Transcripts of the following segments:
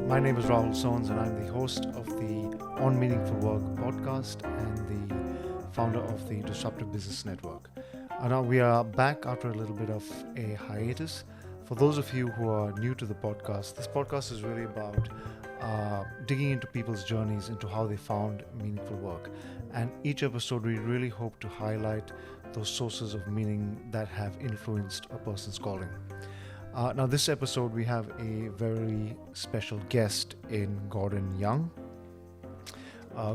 My name is Rahul Sons and I'm the host of the On Meaningful Work podcast and the founder of the Disruptive Business Network. Now we are back after a little bit of a hiatus. For those of you who are new to the podcast, this podcast is really about digging into people's journeys into how they found meaningful work. And each episode we really hope to highlight those sources of meaning that have influenced a person's calling. Now this episode we have a very special guest in Gordon Young.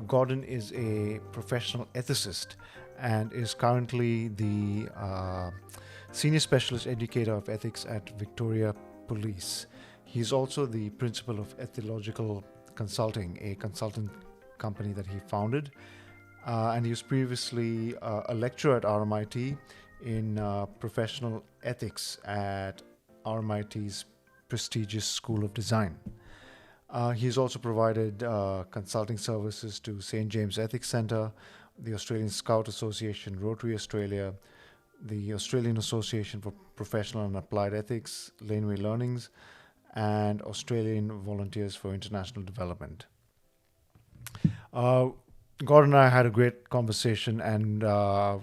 Gordon is a professional ethicist and is currently the Senior Specialist Educator of Ethics at Victoria Police. He's also the principal of Ethilogical Consulting, a consultant company that he founded. And he was previously a lecturer at RMIT in professional ethics at RMIT's prestigious School of Design. He's also provided consulting services to St. James Ethics Centre, the Australian Scout Association, Rotary Australia, the Australian Association for Professional and Applied Ethics, Laneway Learnings, and Australian Volunteers for International Development. Gordon and I had a great conversation, and I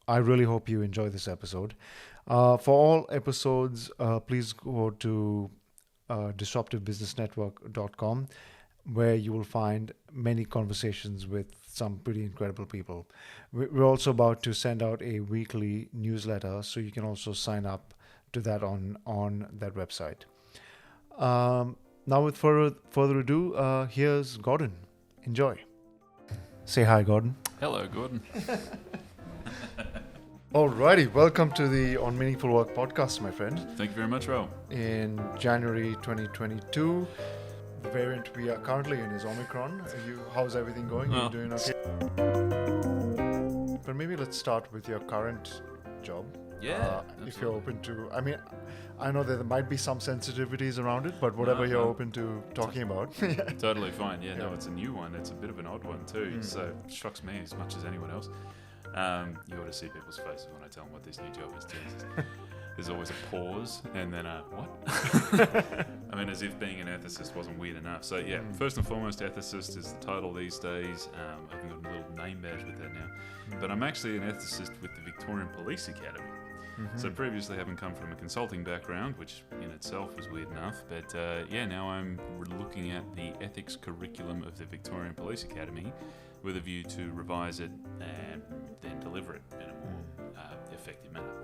really hope you enjoy this episode. For all episodes, please go to disruptivebusinessnetwork.com, where you will find many conversations with some pretty incredible people. We're also about to send out a weekly newsletter, so you can also sign up to that on that website. Now, with further ado, here's Gordon. Enjoy. Say hi, Gordon. Hello, Gordon. Alrighty, welcome to the On Meaningful Work podcast, my friend. Thank you very much, Raul. In January 2022, the variant we are currently in is Omicron. How's everything going? Are you doing okay? But maybe let's start with your current job. Yeah, if you're open to, I know that there might be some sensitivities around it, but whatever you're open to talking about. Totally fine. Yeah, no, it's a new one. It's a bit of an odd one too, so it shocks me as much as anyone else. You ought to see people's faces when I tell them what this new job is. There's always a pause and then a what? As if being an ethicist wasn't weird enough. So yeah, first and foremost, ethicist is the title these days. I haven't got a little name badge with that now. But I'm actually an ethicist with the Victorian Police Academy. So previously having come from a consulting background, which in itself was weird enough, but now I'm looking at the ethics curriculum of the Victorian Police Academy with a view to revise it and then deliver it in a more effective manner.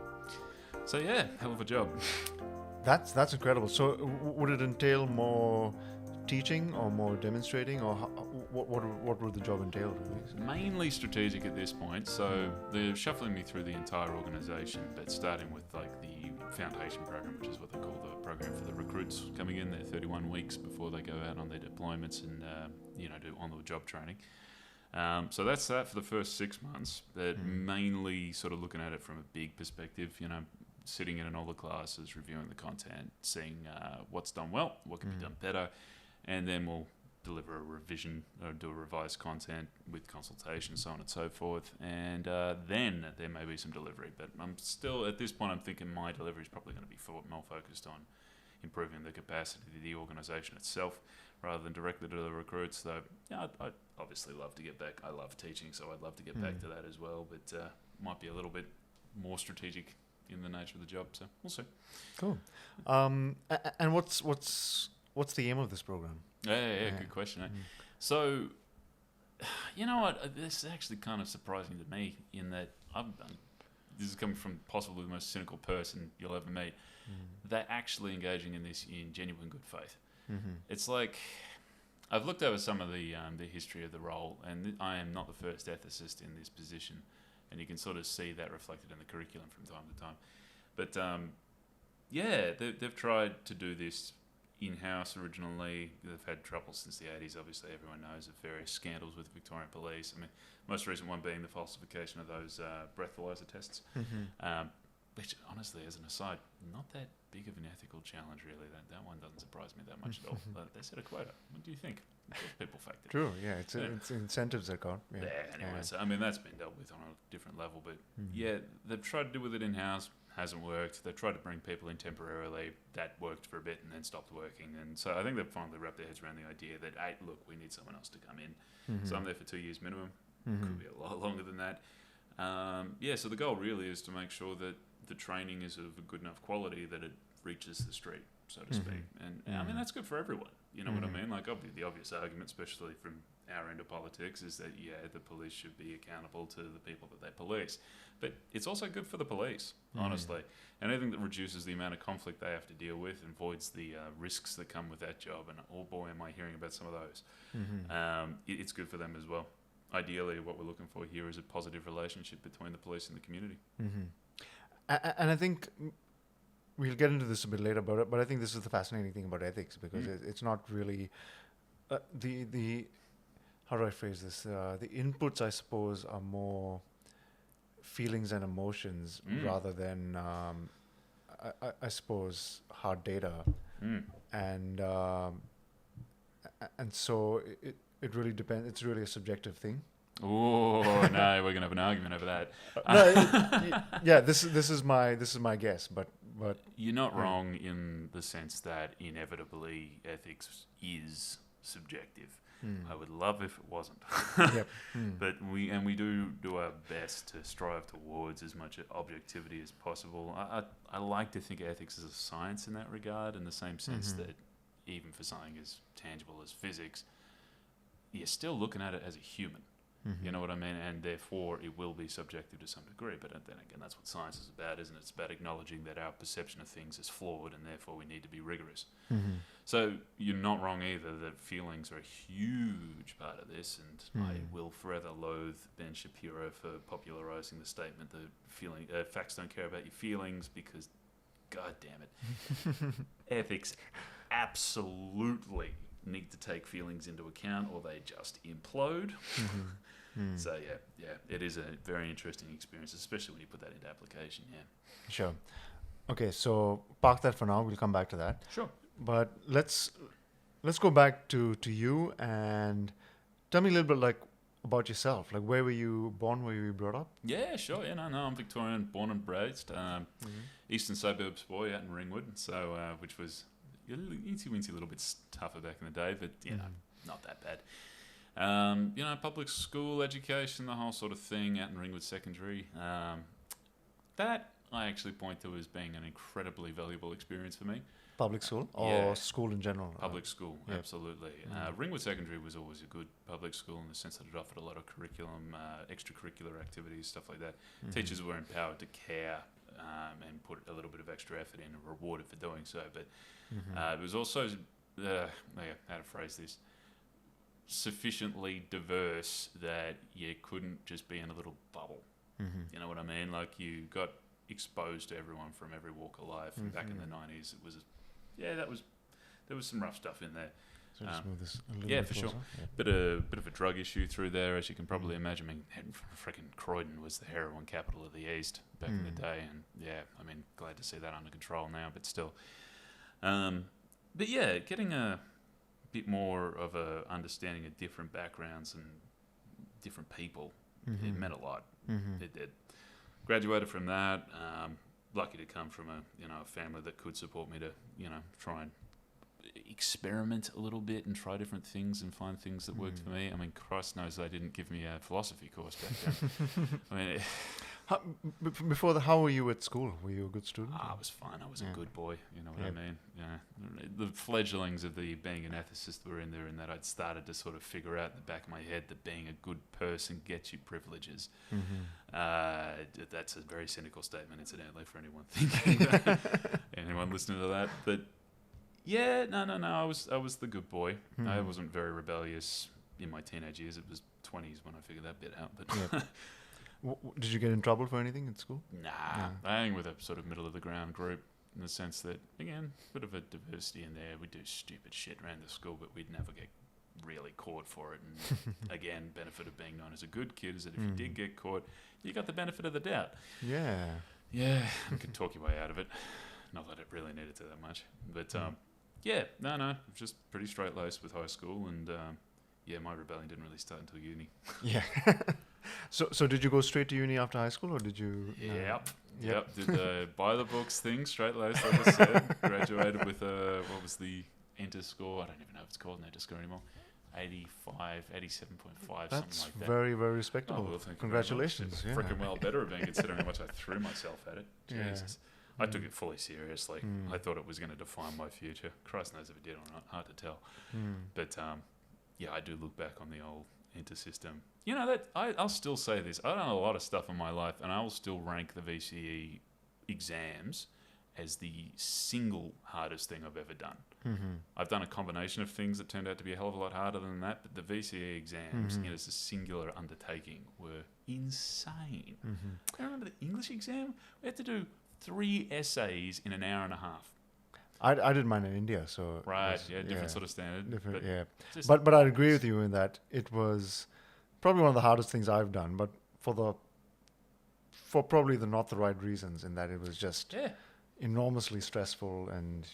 So yeah, hell of a job. That's incredible. So would it entail more teaching or more demonstrating, or what would the job entail really? Mainly strategic at this point, so they're shuffling me through the entire organisation, but starting with like the foundation program, which is what they call the program for the recruits coming in. They're 31 weeks before they go out on their deployments and do on-the-job training. So that's that for the first 6 months, but mainly sort of looking at it from a big perspective, sitting in all the classes, reviewing the content, seeing what's done well, what can be done better, and then we'll deliver a revision or do a revised content with consultation, so on and so forth, and then there may be some delivery. But I'm still, at this point, I'm thinking my delivery is probably going to be more focused on improving the capacity of the organisation itself, rather than directly to the recruits. Though, I'd obviously love to get back. I love teaching, so I'd love to get back to that as well. But might be a little bit more strategic in the nature of the job. So we'll see. Cool. And what's the aim of this program? Yeah. Good question. So, you know what? This is actually kind of surprising to me in that this is coming from possibly the most cynical person you'll ever meet. They're actually engaging in this in genuine good faith. It's like I've looked over some of the history of the role, and I am not the first ethicist in this position, and you can sort of see that reflected in the curriculum from time to time. But they've tried to do this in-house originally. They've had trouble since the 80s, obviously everyone knows, of various scandals with the Victorian Police. Most recent one being the falsification of those breathalyzer tests. Which, honestly, as an aside, not that big of an ethical challenge, really. That one doesn't surprise me that much at all. But they set a quota. What do you think? People faked it. True, yeah. It's incentives that count. Anyway, so, that's been dealt with on a different level. But, they've tried to do with it in-house. hasn't worked. They've tried to bring people in temporarily. That worked for a bit and then stopped working. And so I think they've finally wrapped their heads around the idea that, hey, look, we need someone else to come in. So I'm there for 2 years minimum. Could be a lot longer than that. So the goal really is to make sure that the training is of a good enough quality that it reaches the street, so to speak. And I mean, that's good for everyone. You know what I mean? Like, the obvious argument, especially from our end of politics, is that, the police should be accountable to the people that they police. But it's also good for the police, honestly. Anything that reduces the amount of conflict they have to deal with and avoids the risks that come with that job, and oh boy, am I hearing about some of those, it's good for them as well. Ideally, what we're looking for here is a positive relationship between the police and the community. And I think we'll get into this a bit later, but I think this is the fascinating thing about ethics, because it's not really the how do I phrase this? The inputs, I suppose, are more feelings and emotions rather than, I suppose, hard data, and so it really depends. It's really a subjective thing. Oh no, we're gonna have an argument over that. This is my guess, but you're not wrong in the sense that inevitably ethics is subjective. I would love if it wasn't. But we do our best to strive towards as much objectivity as possible. I like to think of ethics as a science in that regard, in the same sense that even for something as tangible as physics, you're still looking at it as a human. You know what I mean? And therefore, it will be subjective to some degree. But then again, that's what science is about, isn't it? It's about acknowledging that our perception of things is flawed, and therefore we need to be rigorous. So you're not wrong either that feelings are a huge part of this, and I will forever loathe Ben Shapiro for popularizing the statement that facts don't care about your feelings, because, God damn it, ethics absolutely need to take feelings into account, or they just implode. So it is a very interesting experience, especially when you put that into application. Sure. Okay, so park that for now. We'll come back to that. Sure. But let's go back to you and tell me a little bit about yourself. Like, where were you born? Where were you brought up? Yeah, sure. I'm Victorian, born and raised. Eastern suburbs boy out in Ringwood. So which was a eensy-weensy little bit tougher back in the day, but not that bad. Public school education, the whole sort of thing out in Ringwood Secondary. That I actually point to as being an incredibly valuable experience for me. Public school or school in general? Public school, absolutely. Ringwood Secondary was always a good public school in the sense that it offered a lot of curriculum, extracurricular activities, stuff like that. Teachers were empowered to care and put a little bit of extra effort in and rewarded for doing so. But it was also, how to phrase this, sufficiently diverse that you couldn't just be in a little bubble. You know what I mean? Like, you got exposed to everyone from every walk of life. And back in the 90s, it was, there was some rough stuff in there. So just move this a little bit for closer. sure. Bit of a drug issue through there, as you can probably imagine. I mean, freaking Croydon was the heroin capital of the East back in the day, and glad to see that under control now, but still. Getting a bit more of a understanding of different backgrounds and different people, it meant a lot. It did. Graduated from that. Lucky to come from a family that could support me to try and experiment a little bit and try different things and find things that worked for me. I mean, Christ knows they didn't give me a philosophy course back then. I mean, how were you at school? Were you a good student? I was fine. I was a good boy. You know what I mean? Yeah. The fledglings of being an ethicist were in there, and that I'd started to sort of figure out in the back of my head that being a good person gets you privileges. That's a very cynical statement, incidentally, for anyone thinking that. Anyone listening to that. But I was the good boy. I wasn't very rebellious in my teenage years. It was 20s when I figured that bit out. But did you get in trouble for anything at school? Nah. I hang with a sort of middle of the ground group, in the sense that, again, a bit of a diversity in there. We do stupid shit around the school, but we'd never get really caught for it. And again, benefit of being known as a good kid is that if you did get caught, you got the benefit of the doubt. Yeah, you could talk your way out of it. Not that it really needed to that much, but just pretty straight laced with high school, and my rebellion didn't really start until uni. So did you go straight to uni after high school, or did you? Yep. Did the buy the books thing straight laced, like I said. Graduated with what was the enter score? I don't even know if it's called an enter score anymore. 87.5, something like that. That's very, very respectable. Oh, well, thank you Congratulations. very much. It's freaking well better have been considering how much I threw myself at it. Yeah. Jesus. I took it fully seriously. I thought it was going to define my future. Christ knows if it did or not. Hard to tell. But yeah, I do look back on the old enter system. You know, that I'll still say this. I've done a lot of stuff in my life, and I will still rank the VCE exams as the single hardest thing I've ever done. I've done a combination of things that turned out to be a hell of a lot harder than that, but the VCE exams, as a singular undertaking, were insane. I remember the English exam. We had to do 3 essays in an hour and a half. I did mine in India, so right, different sort of standard. Different, just but I'd agree with you in that it was probably one of the hardest things I've done, but for probably not the right reasons, in that it was just enormously stressful, and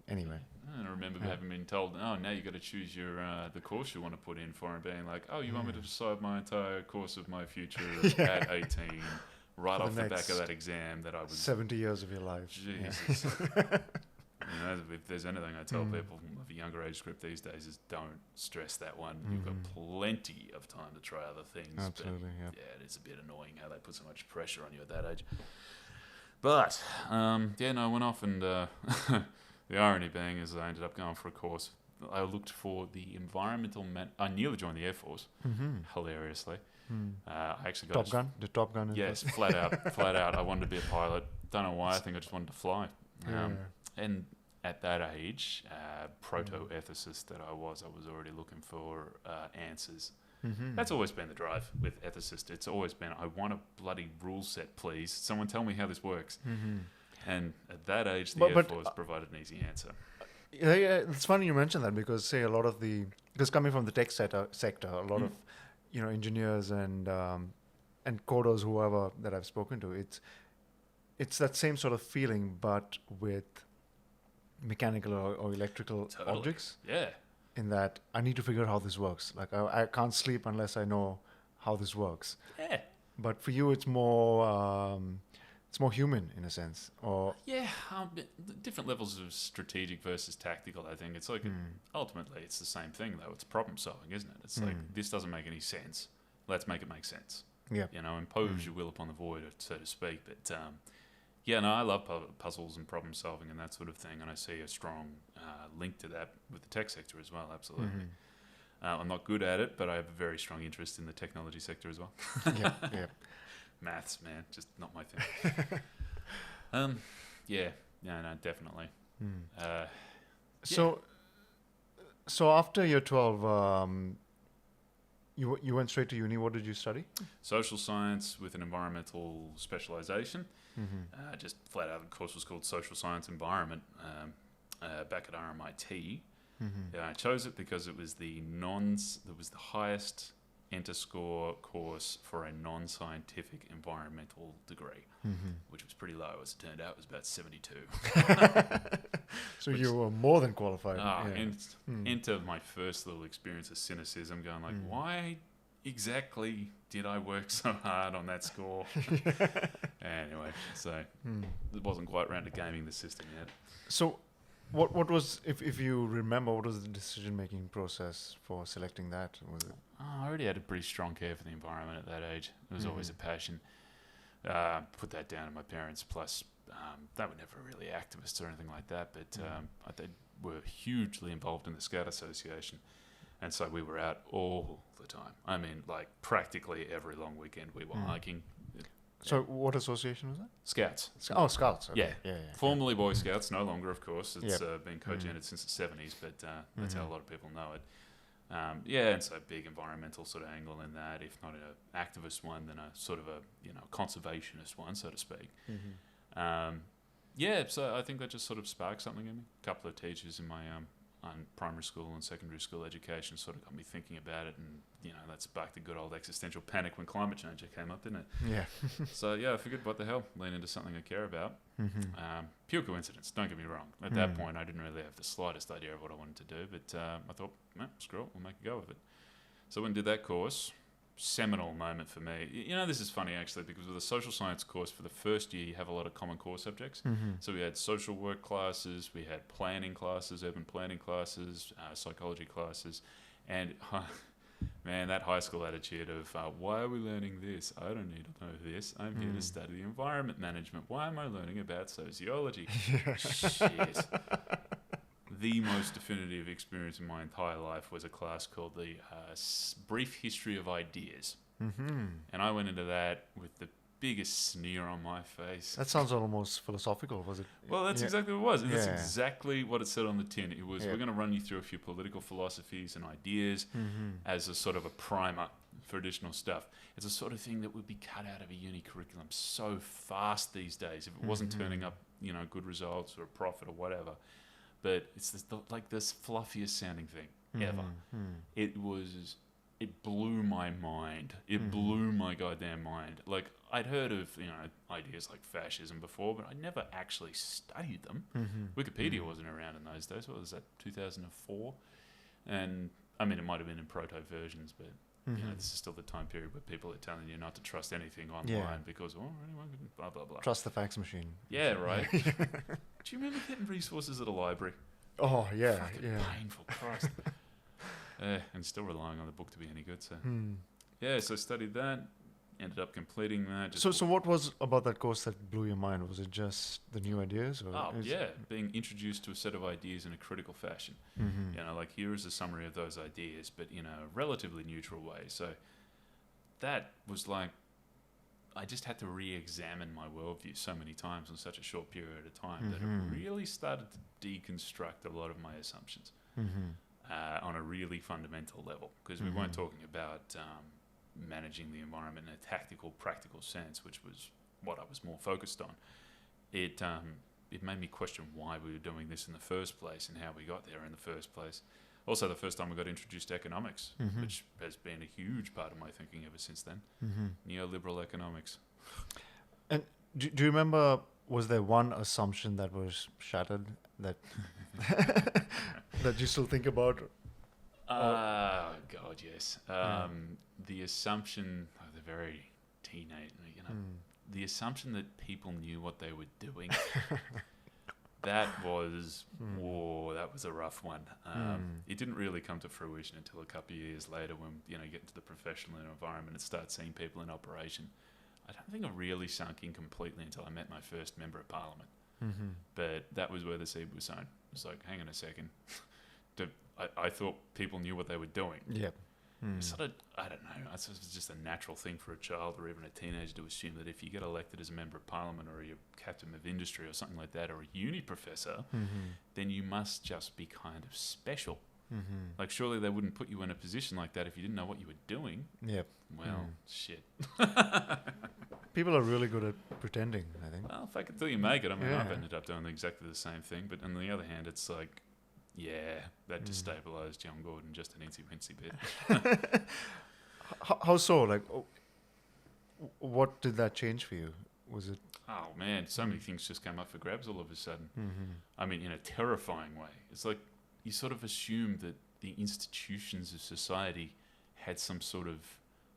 anyway. I remember having been told, oh, now you've got to choose your the course you want to put in for, and being like, oh, you want me to decide my entire course of my future at 18, right off the back of that exam that I was 70 years of your life. Jesus. If there's anything I tell people of a younger age group these days is don't stress that one. You've got plenty of time to try other things. Absolutely, but it is a bit annoying how they put so much pressure on you at that age. But, I went off, and the irony being is I ended up going for a course. I looked for the environmental... I nearly joined the Air Force, hilariously. I actually got... Did Top Gun? Yes, flat out. I wanted to be a pilot. Don't know why. I think I just wanted to fly. And at that age, proto-ethicist that I was already looking for answers. That's always been the drive with ethicist. It's always been, I want a bloody rule set, please. Someone tell me how this works. And at that age, the Air Force provided an easy answer. Yeah, it's funny you mention that, because say a lot of because coming from the tech sector, a lot of engineers and coders, whoever that I've spoken to, it's that same sort of feeling, but with mechanical or electrical objects. Yeah. In that I need to figure out how this works. Like I can't sleep unless I know how this works. Yeah. But for you, it's more human in a sense, or different levels of strategic versus tactical. I think it's like ultimately it's the same thing though. It's problem solving, isn't it? It's like, this doesn't make any sense. Let's make it make sense. Yeah. Impose your will upon the void, so to speak. But I love puzzles and problem solving and that sort of thing, and I see a strong link to that with the tech sector as well. Absolutely. I'm not good at it, but I have a very strong interest in the technology sector as well. Yeah. Maths, man, just not my thing. Definitely. So after year 12, you went straight to uni. What did you study? Social science with an environmental specialisation. Just flat out, the course was called Social Science Environment back at RMIT. I chose it because it was the highest enter score course for a non-scientific environmental degree, which was pretty low. As it turned out, it was about 72. So you were more than qualified. And enter my first little experience of cynicism, going like, why exactly did I work so hard on that score? Anyway, so it wasn't quite round to gaming the system yet. So what was, if you remember, what was the decision-making process for selecting that? Was it? I already had a pretty strong care for the environment at that age. It was always a passion. Put that down to my parents, plus they were never really activists or anything like that, but they were hugely involved in the Scout Association. And so we were out all the time. I mean, like practically every long weekend we were hiking. So what association was that? Scouts. Oh, Scouts. Okay. Yeah. Formerly Boy Scouts, no longer, of course. It's been co-gendered since the 70s, but that's how a lot of people know it. And so big environmental sort of angle in that, if not an activist one, then a sort of a conservationist one, so to speak. So I think that just sort of sparked something in me. A couple of teachers in my primary school and secondary school education sort of got me thinking about it, and that sparked a good old existential panic when climate change came up, didn't it? Yeah. So I figured, what the hell, lean into something I care about. Pure coincidence, don't get me wrong. At that point I didn't really have the slightest idea of what I wanted to do, but I thought, screw it, we'll make a go of it. So I went and did that course, seminal moment for me. You know, this is funny actually, because with a social science course, for the first year, you have a lot of common core subjects. So we had social work classes, we had planning classes, urban planning classes, psychology classes, and man, that high school attitude of why are we learning this? I don't need to know this. I'm here to study environment management. Why am I learning about sociology? Shit. The most definitive experience in my entire life was a class called the Brief History of Ideas. And I went into that with the biggest sneer on my face. That sounds almost philosophical, was it? Well, that's exactly what it was. And that's exactly what it said on the tin. It was, we're going to run you through a few political philosophies and ideas as a sort of a primer for additional stuff. It's a sort of thing that would be cut out of a uni curriculum so fast these days if it wasn't turning up, you know, good results or a profit or whatever. But it's like this fluffiest sounding thing ever. It blew my mind. It blew my goddamn mind. Like, I'd heard of, you know, ideas like fascism before, but I never actually studied them. Wikipedia wasn't around in those days. What was that, 2004? And, I mean, it might have been in proto versions, but, you know, this is still the time period where people are telling you not to trust anything online because, anyone can blah, blah, blah. Trust the fax machine. Yeah, right. Do you remember getting resources at a library? Oh, yeah. Fucking painful, Christ. And still relying on the book to be any good. So yeah, so I studied that, ended up completing that. So what was about that course that blew your mind? Was it just the new ideas? Or being introduced to a set of ideas in a critical fashion. You know, like, here is a summary of those ideas, but in a relatively neutral way. So that was like, I just had to re-examine my worldview so many times in such a short period of time that it really started to deconstruct a lot of my assumptions. On a really fundamental level, because we weren't talking about managing the environment in a tactical, practical sense, which was what I was more focused on. It made me question why we were doing this in the first place and how we got there in the first place. Also, the first time we got introduced to economics, which has been a huge part of my thinking ever since then. Neoliberal economics. And do you remember, was there one assumption that was shattered that that you still think about? Oh, God, yes. The assumption, the very teenage, you know, the assumption that people knew what they were doing, that was, that was a rough one. It didn't really come to fruition until a couple of years later when, you know, you get into the professional environment and start seeing people in operation. I don't think it really sunk in completely until I met my first member of parliament. But that was where the seed was sown. It's like, hang on a second. I thought people knew what they were doing. Yep. Sort of, I don't know. It's just a natural thing for a child or even a teenager to assume that if you get elected as a member of parliament or you're captain of industry or something like that, or a uni professor, then you must just be kind of special. Like, surely they wouldn't put you in a position like that if you didn't know what you were doing. Yep. Well, shit. People are really good at pretending, I think. Well, fake it till you make it. I mean, I've ended up doing exactly the same thing. But on the other hand, it's like, yeah, that destabilised young Gordon just an incy-wincy bit. How so? Like, what did that change for you? Was it... Oh, man, so many things just came up for grabs all of a sudden. I mean, in a terrifying way. It's like you sort of assumed that the institutions of society had some sort of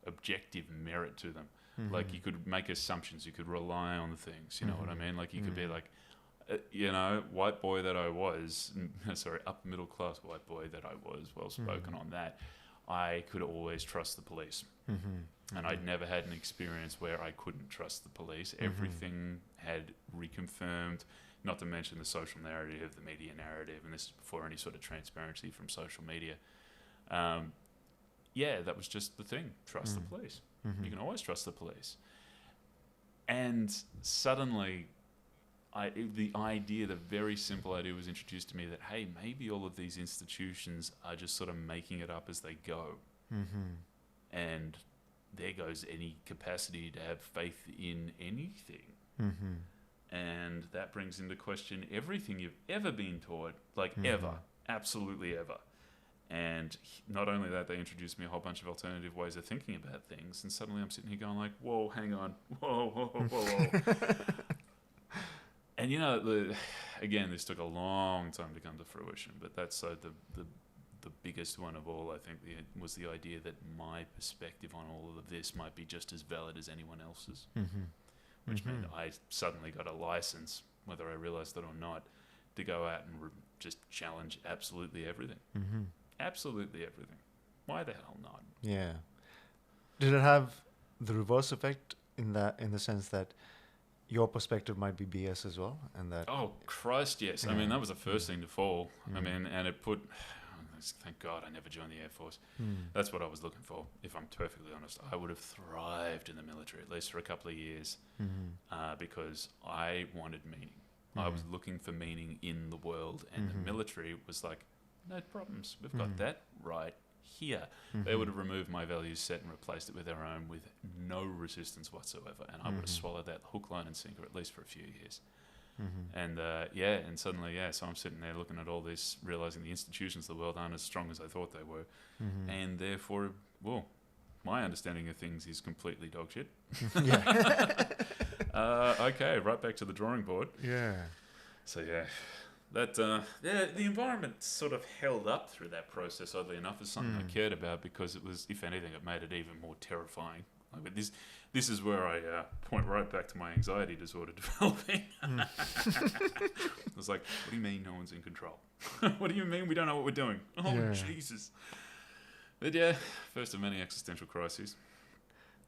objective merit to them. Like, you could make assumptions, you could rely on things, you know what I mean? Like, you could be like, you know, white boy that I was, sorry, upper middle class white boy that I was, well spoken on that, I could always trust the police. And I'd never had an experience where I couldn't trust the police. Everything had reconfirmed, not to mention the social narrative, the media narrative, and this is before any sort of transparency from social media. Yeah, that was just the thing. Trust the police. You can always trust the police. And suddenly, the very simple idea was introduced to me that, hey, maybe all of these institutions are just sort of making it up as they go. And there goes any capacity to have faith in anything. And that brings into question everything you've ever been taught, like ever, absolutely ever. And not only that, they introduced me a whole bunch of alternative ways of thinking about things. And suddenly I'm sitting here going like, whoa, hang on. Whoa. And, you know, again, this took a long time to come to fruition. But that's the the biggest one of all, I think, was the idea that my perspective on all of this might be just as valid as anyone else's, which meant I suddenly got a license, whether I realized it or not, to go out and just challenge absolutely everything. Absolutely everything. Why the hell not? Yeah. Did it have the reverse effect in the sense that your perspective might be BS as well, and that? Oh Christ, yes. Yeah. I mean, that was the first thing to fall. I mean, and it put. Thank God I never joined the Air Force. That's what I was looking for. If I'm perfectly honest, I would have thrived in the military at least for a couple of years, because I wanted meaning. I was looking for meaning in the world, and the military was like, no problems. We've got that right here. They would have removed my value set and replaced it with their own with no resistance whatsoever, and I would have swallowed that hook, line and sinker at least for a few years. And and suddenly, so I'm sitting there looking at all this, realizing the institutions of the world aren't as strong as I thought they were, and therefore, well, my understanding of things is completely dog shit. Okay, right back to the drawing board. Yeah. So the environment sort of held up through that process, oddly enough, as something I cared about, because it was, if anything, it made it even more terrifying. Like this is where I point right back to my anxiety disorder developing. I was like, what do you mean no one's in control? What do you mean we don't know what we're doing? Oh, Jesus. But first of many existential crises.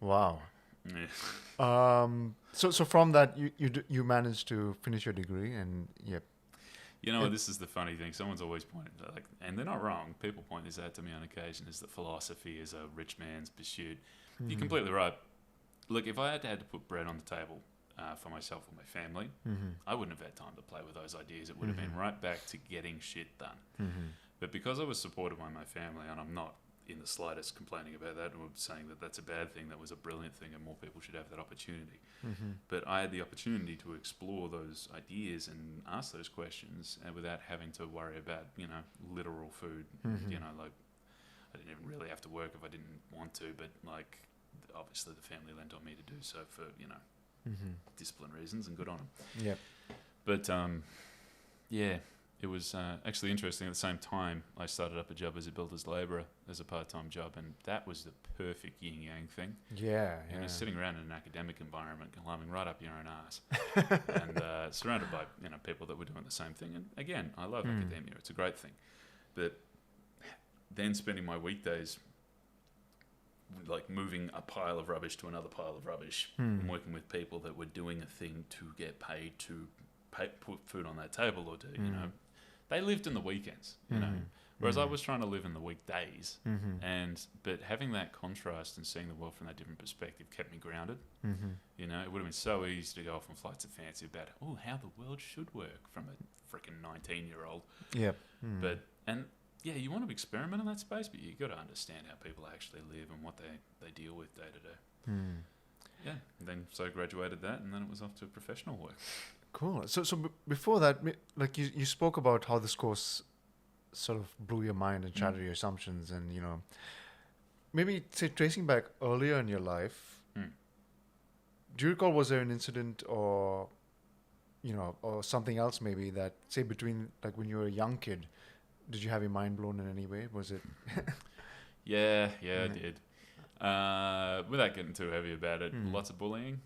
Wow. Yeah. So from that, you managed to finish your degree, and You know, this is the funny thing. Someone's always pointed, and they're not wrong. People point this out to me on occasion: is that philosophy is a rich man's pursuit. You're completely right. Look, if I had to put bread on the table for myself or my family, I wouldn't have had time to play with those ideas. It would have been right back to getting shit done. But because I was supported by my family, and I'm not in the slightest complaining about that or saying that that's a bad thing, that was a brilliant thing and more people should have that opportunity. But I had the opportunity to explore those ideas and ask those questions, and without having to worry about, literal food. Like, I didn't even really have to work if I didn't want to, but like, obviously the family lent on me to do so for, discipline reasons, and good on them. Yeah. But, it was actually interesting. At the same time, I started up a job as a builder's labourer, as a part-time job, and that was the perfect yin-yang thing. Yeah. Sitting around in an academic environment, climbing right up your own ass, and surrounded by people that were doing the same thing. And again, I love academia; it's a great thing. But then spending my weekdays like moving a pile of rubbish to another pile of rubbish, and working with people that were doing a thing to get paid to put food on that table, or to they lived in the weekends, whereas I was trying to live in the weekdays, but having that contrast and seeing the world from that different perspective kept me grounded. It would have been so easy to go off on flights of fancy about how the world should work from a freaking 19-year-old. But you want to experiment in that space, but you got to understand how people actually live and what they deal with day to day. Then I graduated that, and then it was off to professional work. Cool. So before that, like you spoke about how this course sort of blew your mind and shattered your assumptions, and maybe say tracing back earlier in your life, do you recall, was there an incident or or something else maybe that, say, between like when you were a young kid, did you have your mind blown in any way? Was it? I did. Without getting too heavy about it, lots of bullying.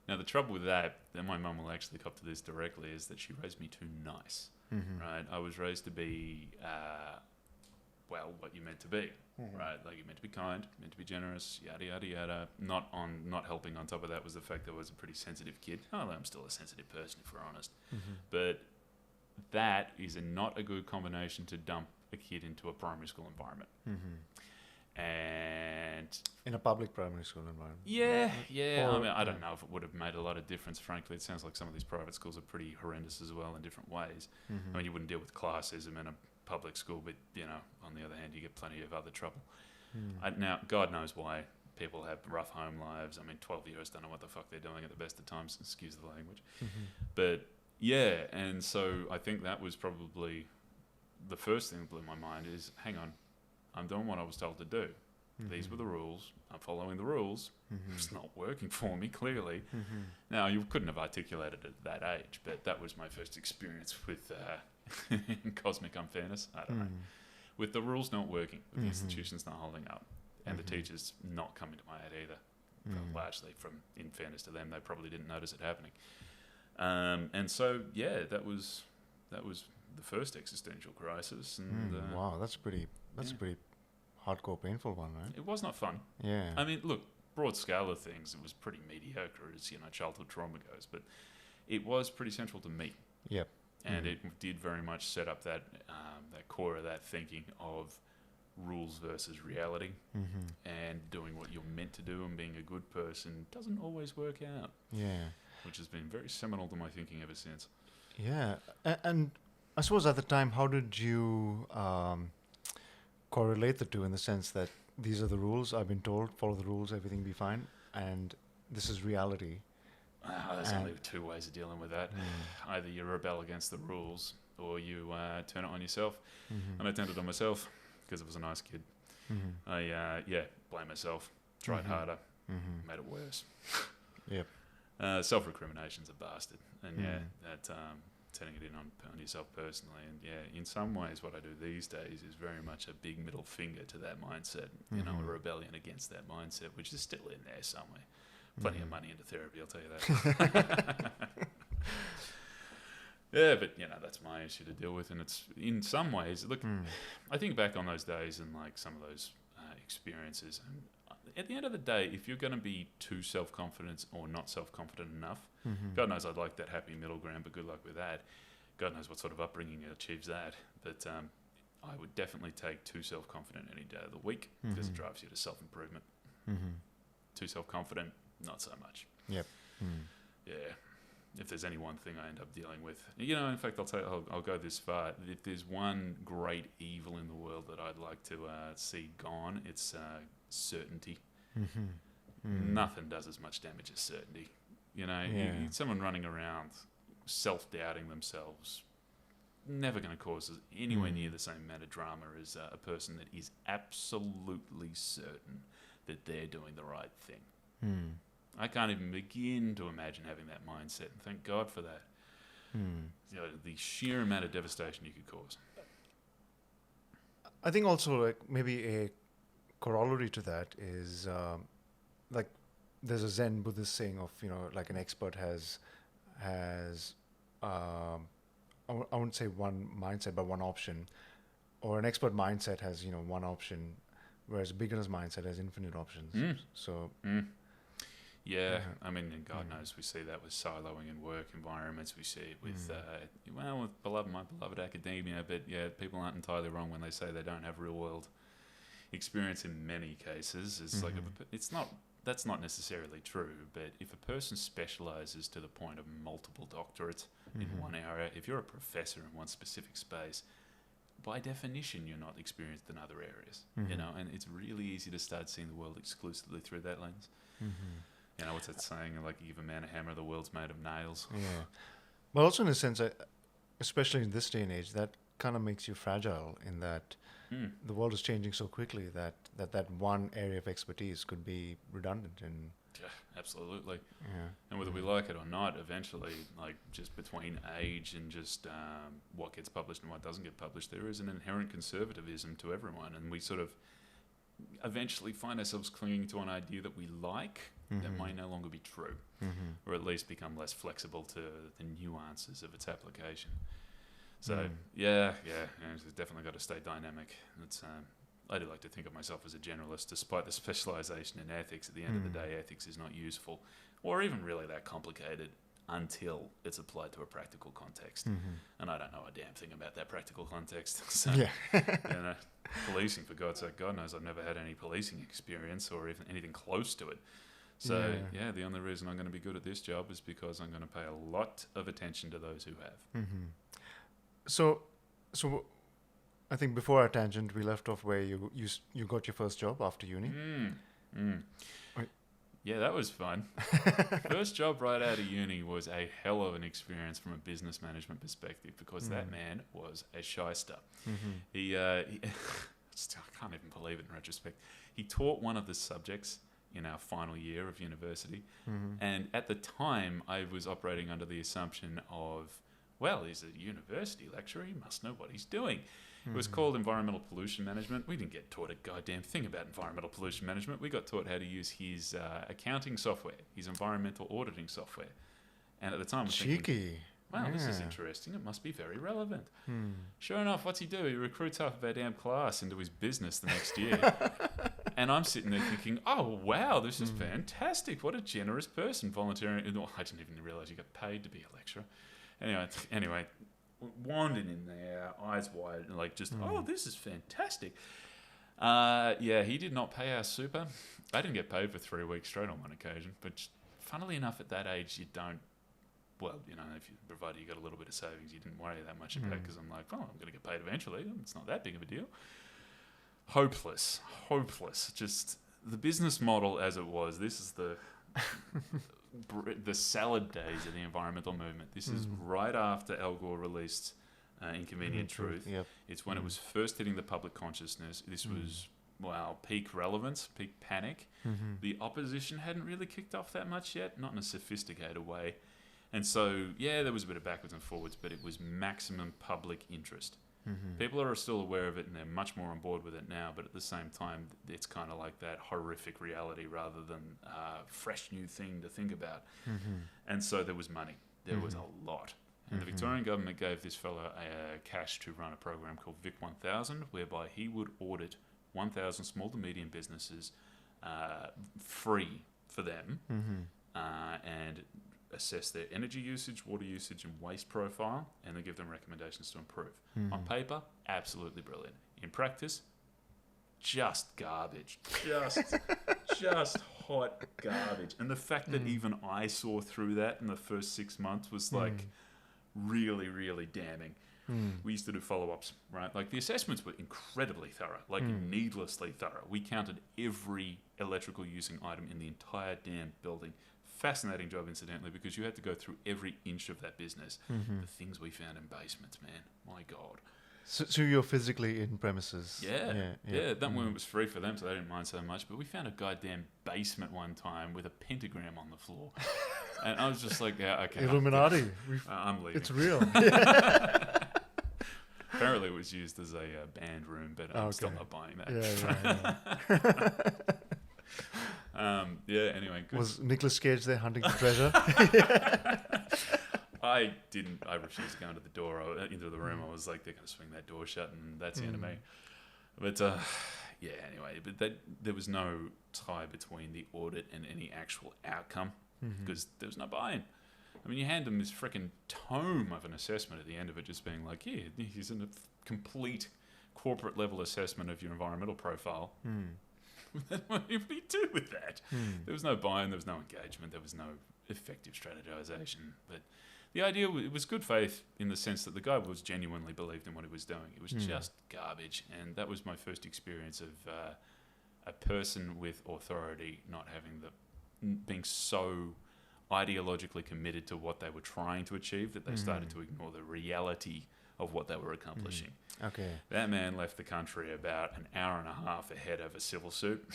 Now, the trouble with that, and my mum will actually cop to this directly, is that she raised me too nice, right? I was raised to be, what you're meant to be, right? Like, you're meant to be kind, meant to be generous, yada, yada, yada. Not helping on top of that was the fact that I was a pretty sensitive kid. Although I'm still a sensitive person, if we're honest. But that is not a good combination to dump a kid into a primary school environment. And in a public primary school environment. I mean, I don't know if it would have made a lot of difference, frankly. It sounds like some of these private schools are pretty horrendous as well in different ways. I mean, you wouldn't deal with classism in a public school, but, on the other hand, you get plenty of other trouble. Now, God knows why people have rough home lives. I mean, 12-year-olds don't know what the fuck they're doing at the best of times, excuse the language. But, and so I think that was probably the first thing that blew my mind is, hang on, I'm doing what I was told to do. These were the rules. I'm following the rules. It's not working for me, clearly. Now, you couldn't have articulated it at that age, but that was my first experience with cosmic unfairness. I don't know. with the rules not working, with the Mhm. institutions not holding up, and the Mhm. teachers not coming to my aid either. Largely, in fairness to them, they probably didn't notice it happening. And so, yeah, that was the first existential crisis, and Wow, that's a pretty hardcore, painful one, right? it was not fun. Yeah. I mean, look, broad scale of things, it was pretty mediocre as childhood trauma goes, but it was pretty central to me, Yep. and it did very much set up that core of that thinking of rules versus reality, and doing what you're meant to do and being a good person doesn't always work out, Yeah. which has been very seminal to my thinking ever since. Yeah. And I suppose at the time, how did you correlate the two in the sense that these are the rules, I've been told, follow the rules, everything be fine, and this is reality? There's only two ways of dealing with that. Either you rebel against the rules, or you turn it on yourself. And I turned it on myself because I was a nice kid. I blame myself, tried harder, made it worse. Yep. Self-recrimination's a bastard, and that turning it in on yourself personally. And in some ways, what I do these days is very much a big middle finger to that mindset. A rebellion against that mindset, which is still in there somewhere. Plenty of money into therapy, I'll tell you that. Yeah, but that's my issue to deal with, and it's in some ways. Look, I think back on those days and like some of those experiences, and at the end of the day, if you're going to be too self-confident or not self-confident enough, God knows I'd like that happy middle ground, but good luck with that. God knows what sort of upbringing achieves that. But I would definitely take too self-confident any day of the week because it drives you to self-improvement. Too self-confident, not so much. Yep. Yeah. If there's any one thing I end up dealing with, in fact, I'll go this far. If there's one great evil in the world that I'd like to see gone, it's certainty. Nothing does as much damage as certainty. Someone running around self-doubting themselves, never going to cause anywhere near the same amount of drama as a person that is absolutely certain that they're doing the right thing. I can't even begin to imagine having that mindset, and thank God for that. The sheer amount of devastation you could cause. I think also like maybe a corollary to that is like there's a Zen Buddhist saying of like an expert has I wouldn't say one mindset but one option, or an expert mindset has one option, whereas a beginner's mindset has infinite options. So. Yeah, I mean, and God knows we see that with siloing in work environments. We see it with, with my beloved academia. But people aren't entirely wrong when they say they don't have real world experience in many cases. It's like that's not necessarily true. But if a person specializes to the point of multiple doctorates in one area, if you're a professor in one specific space, by definition, you're not experienced in other areas. And it's really easy to start seeing the world exclusively through that lens. What's that saying? Like, you give a man a hammer, the world's made of nails. Yeah. But also in a sense, especially in this day and age, that kind of makes you fragile in that the world is changing so quickly that one area of expertise could be redundant. And yeah, absolutely. Yeah. And whether we like it or not, eventually, like just between age and just what gets published and what doesn't get published, there is an inherent conservatism to everyone. And we sort of eventually find ourselves clinging to an idea that we like that may no longer be true, or at least become less flexible to the nuances of its application. So it's definitely got to stay dynamic. It's I do like to think of myself as a generalist, despite the specialisation in ethics. At the end of the day, ethics is not useful, or even really that complicated, until it's applied to a practical context. And I don't know a damn thing about that practical context. So, policing, for God's sake, God knows I've never had any policing experience or even anything close to it. So, the only reason I'm going to be good at this job is because I'm going to pay a lot of attention to those who have. So I think before our tangent, we left off where you got your first job after uni. Yeah, that was fun. First job right out of uni was a hell of an experience from a business management perspective, because that man was a shyster. He I can't even believe it in retrospect. He taught one of the subjects in our final year of university, and at the time I was operating under the assumption of well, he's a university lecturer. He must know what he's doing. It was called environmental pollution management. We didn't get taught a goddamn thing about environmental pollution management. We got taught how to use his accounting software, his environmental auditing software. And at the time, I was thinking, Cheeky. wow, this is interesting. It must be very relevant. Sure enough, what's he do? He recruits half of our damn class into his business the next year. And I'm sitting there thinking, oh, wow, this is fantastic. What a generous person volunteering. No, I didn't even realise you got paid to be a lecturer. Anyway, wandered in there, eyes wide, and like just, oh, this is fantastic. He did not pay our super. I didn't get paid for 3 weeks straight on one occasion. But funnily enough, at that age, you don't, well, if provided you got a little bit of savings, you didn't worry that much about it, because I'm like, oh, I'm going to get paid eventually. It's not that big of a deal. Hopeless. Just the business model as it was. This is the salad days of the environmental movement. This is right after Al Gore released Inconvenient Truth. Yep. It's when it was first hitting the public consciousness. This was, peak relevance, peak panic. The opposition hadn't really kicked off that much yet, not in a sophisticated way. And so, there was a bit of backwards and forwards, but it was maximum public interest. People are still aware of it and they're much more on board with it now, but at the same time, it's kind of like that horrific reality rather than a fresh new thing to think about. And so there was money. There was a lot. And the Victorian government gave this fellow cash to run a program called Vic 1000, whereby he would audit 1,000 small to medium businesses free for them and assess their energy usage, water usage, and waste profile, and then give them recommendations to improve. On paper, absolutely brilliant. In practice, just garbage. Just hot garbage. And the fact that even I saw through that in the first 6 months was like really, really damning. We used to do follow-ups, right? Like the assessments were incredibly thorough, like needlessly thorough. We counted every electrical using item in the entire damn building. Fascinating job, incidentally, because you had to go through every inch of that business. The things we found in basements, man. My God. So you're physically in premises? Yeah. That one was free for them, so they didn't mind so much. But we found a goddamn basement one time with a pentagram on the floor. And I was just like, yeah, okay. Illuminati. I'm leaving. It's real. Apparently it was used as a band room, but I'm still not buying that. Anyway. Good. Was Nicolas Cage there hunting for treasure? I refused to go into the door, into the room. I was like, they're going to swing that door shut and that's the end of me. But, anyway. But there was no tie between the audit and any actual outcome because there was no buy-in. I mean, you hand them this freaking tome of an assessment at the end of it just being like, here's a complete corporate level assessment of your environmental profile. What do you do with that? There was no buy-in, there was no engagement, there was no effective strategization. But the idea, it was good faith in the sense that the guy was genuinely believed in what he was doing. It was just garbage. And that was my first experience of a person with authority not having being so ideologically committed to what they were trying to achieve that they started to ignore the reality of what they were accomplishing. Okay. That man left the country about an hour and a half ahead of a civil suit,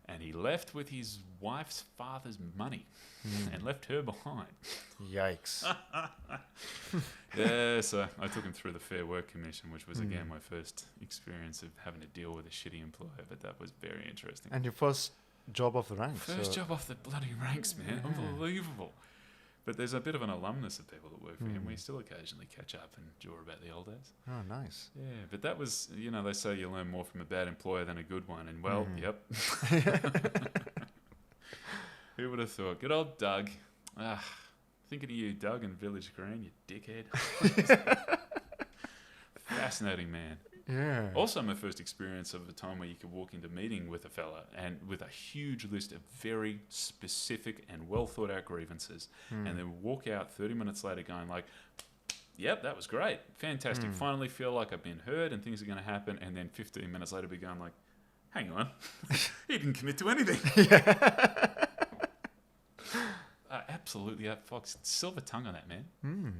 and he left with his wife's father's money and left her behind. Yikes. So I took him through the Fair Work Commission, which was again my first experience of having to deal with a shitty employer, but that was very interesting. And your first job off the ranks. First job off the bloody ranks, man. Unbelievable. But there's a bit of an alumnus of people that work for him. We still occasionally catch up and jaw about the old days. Oh, nice. Yeah, but that was, they say you learn more from a bad employer than a good one. And, well, yep. Who would have thought? Good old Doug. Thinking of you, Doug, in Village Green, you dickhead. Fascinating man. Yeah. Also, my first experience of a time where you could walk into a meeting with a fella and with a huge list of very specific and well thought out grievances, and then walk out 30 minutes later going like, yep, that was great. Fantastic. Finally feel like I've been heard and things are going to happen. And then 15 minutes later be going like, hang on, he didn't commit to anything. Absolutely. Fox, silver tongue on that, man.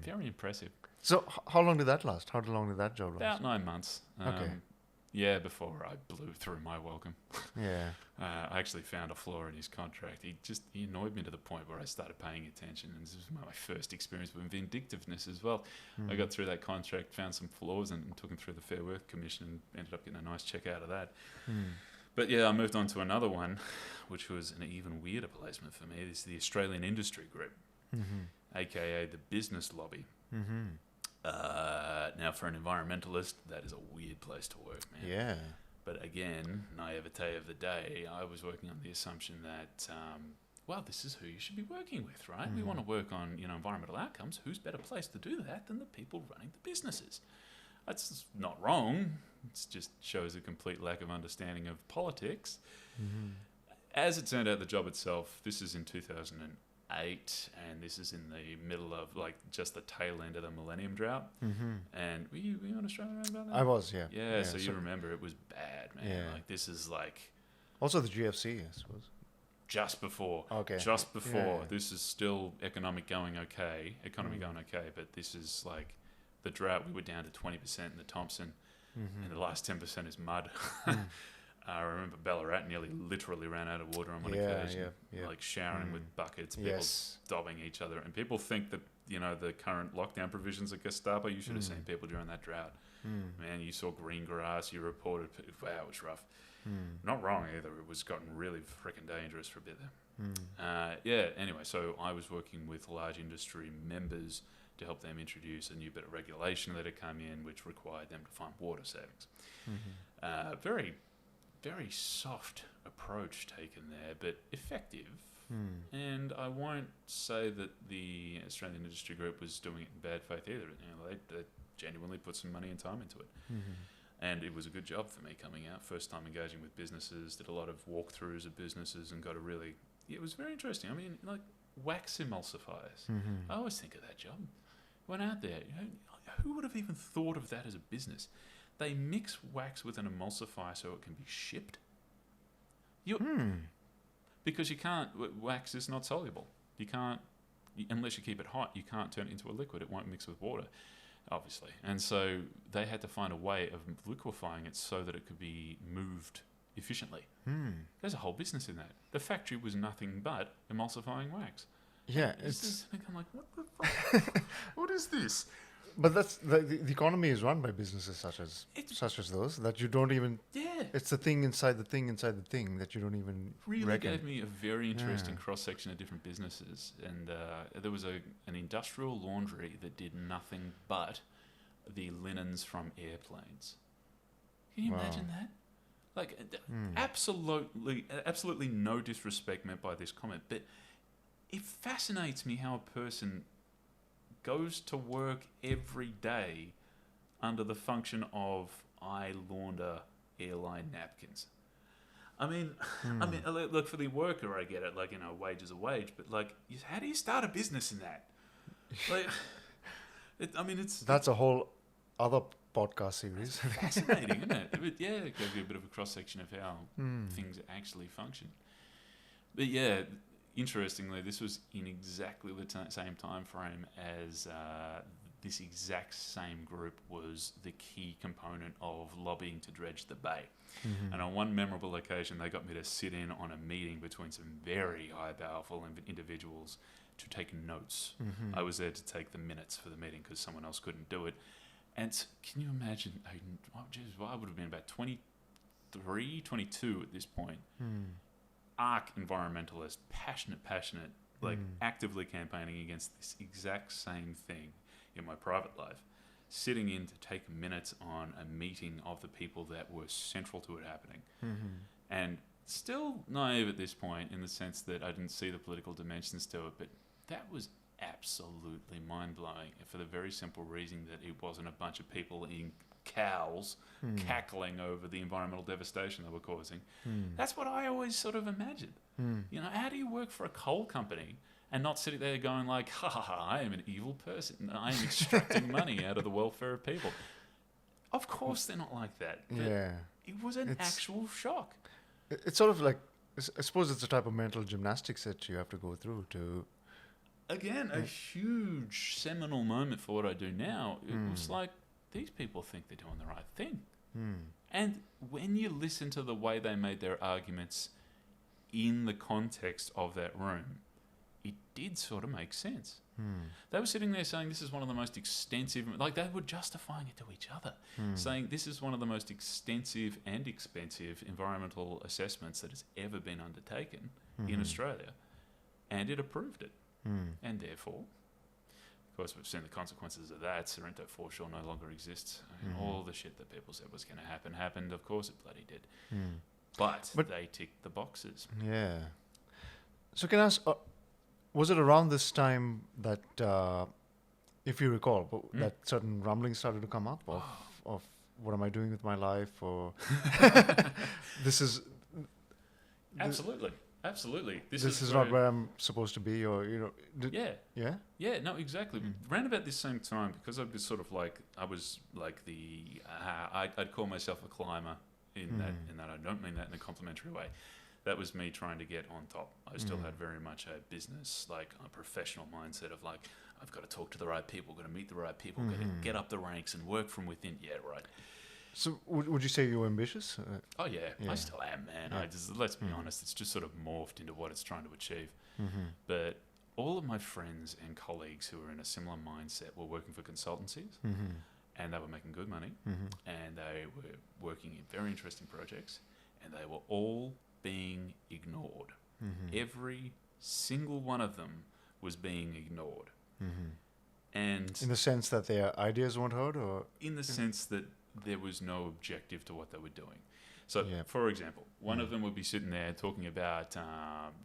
Very impressive. So how long did that last? How long did that job last? About 9 months. Okay. Yeah, before I blew through my welcome. Yeah. I actually found a flaw in his contract. He annoyed me to the point where I started paying attention, and this was my first experience with vindictiveness as well. I got through that contract, found some flaws, and took him through the Fair Work Commission, and ended up getting a nice check out of that. But yeah, I moved on to another one, which was an even weirder placement for me. This is the Australian Industry Group, aka the business lobby. Now, for an environmentalist, that is a weird place to work, man. Yeah. But again, naivete of the day, I was working on the assumption that, well, this is who you should be working with, right? We want to work on, environmental outcomes. Who's better placed to do that than the people running the businesses? That's not wrong. It just shows a complete lack of understanding of politics. As it turned out, the job itself, this is in 2008, and this is in the middle of just the tail end of the Millennium Drought. And were you in Australia around about that? I was, yeah. Yeah, so you remember it was bad, man. Yeah. This is Also the GFC, I suppose. just before. Okay. Just before. Yeah. This is still economy going okay, but this is the drought. We were down to 20% in the Thompson, and the last 10% is mud. I remember Ballarat nearly literally ran out of water on one occasion, showering with buckets, people dobbing each other. And people think that, the current lockdown provisions at Gestapo, you should have seen people during that drought. Man, you saw green grass, you reported, wow, it was rough. Not wrong either, it was gotten really freaking dangerous for a bit there. Anyway, so I was working with large industry members to help them introduce a new bit of regulation that had come in, which required them to find water savings. Very, very soft approach taken there, but effective. And I won't say that the Australian Industry Group was doing it in bad faith either. They genuinely put some money and time into it. And it was a good job for me coming out. First time engaging with businesses, did a lot of walkthroughs of businesses and got a really... it was very interesting. I mean, wax emulsifiers. I always think of that job. Went out there, who would have even thought of that as a business? They mix wax with an emulsifier so it can be shipped. Because you can't, wax is not soluble. You can't, unless you keep it hot, you can't turn it into a liquid. It won't mix with water, obviously. And so they had to find a way of liquefying it so that it could be moved efficiently. There's a whole business in that. The factory was nothing but emulsifying wax. Yeah, I'm like, what the fuck? What is this? But that's the economy is run by businesses such as those that you don't even. Yeah. It's the thing inside the thing inside the thing that you don't even. Really reckon. gave me a very interesting cross section of different businesses, and there was an industrial laundry that did nothing but the linens from airplanes. Can you imagine that? Absolutely no disrespect meant by this comment, but it fascinates me how a person goes to work every day under the function of I launder airline napkins. I mean, look, for the worker, I get it. Wage is a wage, but how do you start a business in that? That's a whole other podcast series. Fascinating, isn't it? But yeah, it gives you a bit of a cross section of how things actually function. But yeah. Interestingly, this was in exactly the same time frame as this exact same group was the key component of lobbying to dredge the bay. And on one memorable occasion, they got me to sit in on a meeting between some very high, powerful individuals to take notes. I was there to take the minutes for the meeting because someone else couldn't do it. And can you imagine, I would have been about 23, 22 at this point. Arc environmentalist, passionate, actively campaigning against this exact same thing in my private life, sitting in to take minutes on a meeting of the people that were central to it happening. And still naive at this point in the sense that I didn't see the political dimensions to it, but that was absolutely mind-blowing for the very simple reason that it wasn't a bunch of people in cows cackling over the environmental devastation they were causing. That's what I always sort of imagined. How do you work for a coal company and not sitting there going ha ha ha, I am an evil person. I am extracting money out of the welfare of people. Of course they're not like that. Yeah. It was an actual shock. It's sort of I suppose it's a type of mental gymnastics that you have to go through to... Again, a huge seminal moment for what I do now. It was these people think they're doing the right thing. And when you listen to the way they made their arguments in the context of that room, it did sort of make sense. They were sitting there saying this is one of the most extensive, like they were justifying it to each other, saying this is one of the most extensive and expensive environmental assessments that has ever been undertaken in Australia, and it approved it. And therefore, of course, we've seen the consequences of that. Sorrento foreshore no longer exists. I mean, all the shit that people said was going to happen happened. Of course, it bloody did. But they ticked the boxes. Yeah. So can I ask, was it around this time that, if you recall, that certain rumblings started to come up of what am I doing with my life, or this is Absolutely. This is not where I'm supposed to be, or Yeah, no, exactly. Around about this same time, because I was sort of like, I was like the, I'd call myself a climber in that I don't mean that in a complimentary way. That was me trying to get on top. I still had very much a business, like a professional mindset of like, I've got to talk to the right people, got to meet the right people, got to get up the ranks and work from within. Yeah, right. So would you say you're ambitious? Oh yeah, I still am, man. Yeah. Let's be honest, it's just sort of morphed into what it's trying to achieve. But all of my friends and colleagues who were in a similar mindset were working for consultancies, and they were making good money, and they were working in very interesting projects, and they were all being ignored. Every single one of them was being ignored. And in the sense that their ideas weren't heard, or in the sense that there was no objective to what they were doing. So, for example, one of them would be sitting there talking about,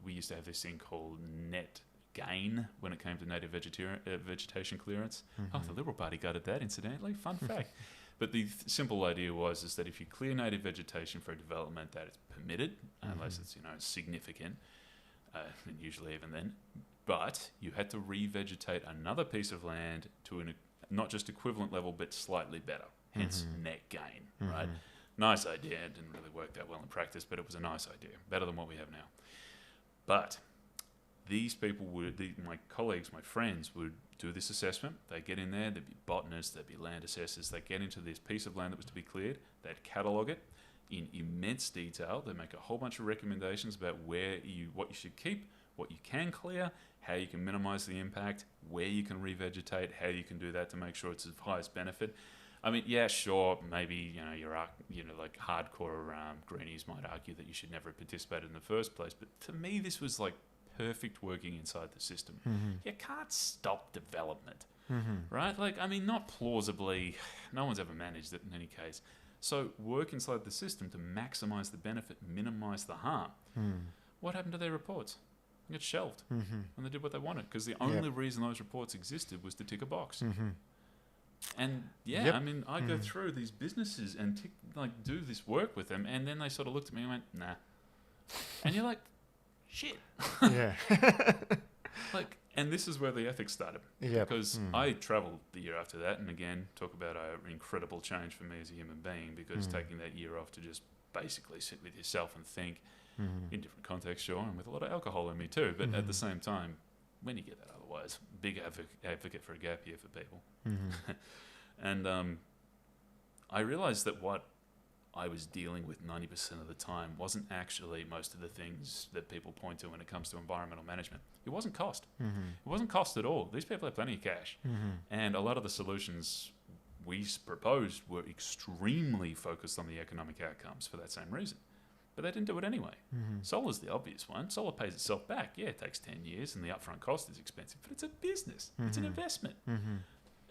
we used to have this thing called net gain when it came to native vegetation clearance. Oh, the Liberal Party gutted that, incidentally. Fun fact. But the simple idea is that if you clear native vegetation for a development that is permitted, unless it's significant, and usually even then, but you had to revegetate another piece of land to an not just equivalent level, but slightly better. Hence net gain, right? Nice idea. It didn't really work that well in practice, but it was a nice idea. Better than what we have now. But these people my colleagues, my friends would do this assessment. They'd get in there, there'd be botanists, there'd be land assessors. They'd get into this piece of land that was to be cleared. They'd catalogue it in immense detail. They'd make a whole bunch of recommendations about what you should keep, what you can clear, how you can minimise the impact, where you can revegetate, how you can do that to make sure it's of highest benefit. I mean, yeah, sure, maybe, like hardcore greenies might argue that you should never have participated in the first place, but to me this was like perfect working inside the system. You can't stop development, right? Like, I mean, not plausibly, no one's ever managed it in any case. So work inside the system to maximise the benefit, minimise the harm. What happened to their reports? They got shelved, and they did what they wanted, because the only reason those reports existed was to tick a box. And I mean, I go through these businesses and do this work with them, and then they sort of looked at me and went, nah. And you're like, shit. Yeah. And this is where the ethics started. Because I travelled the year after that, and again, talk about an incredible change for me as a human being, because taking that year off to just basically sit with yourself and think in different contexts, sure, and with a lot of alcohol in me too, but at the same time, when you get that otherwise, big advocate for a gap year for people. And I realised that what I was dealing with 90% of the time wasn't actually most of the things that people point to when it comes to environmental management. It wasn't cost. It wasn't cost at all. These people have plenty of cash. And a lot of the solutions we proposed were extremely focused on the economic outcomes for that same reason. But they didn't do it anyway. Solar's the obvious one. Solar pays itself back. Yeah, it takes 10 years and the upfront cost is expensive, but it's a business. It's an investment.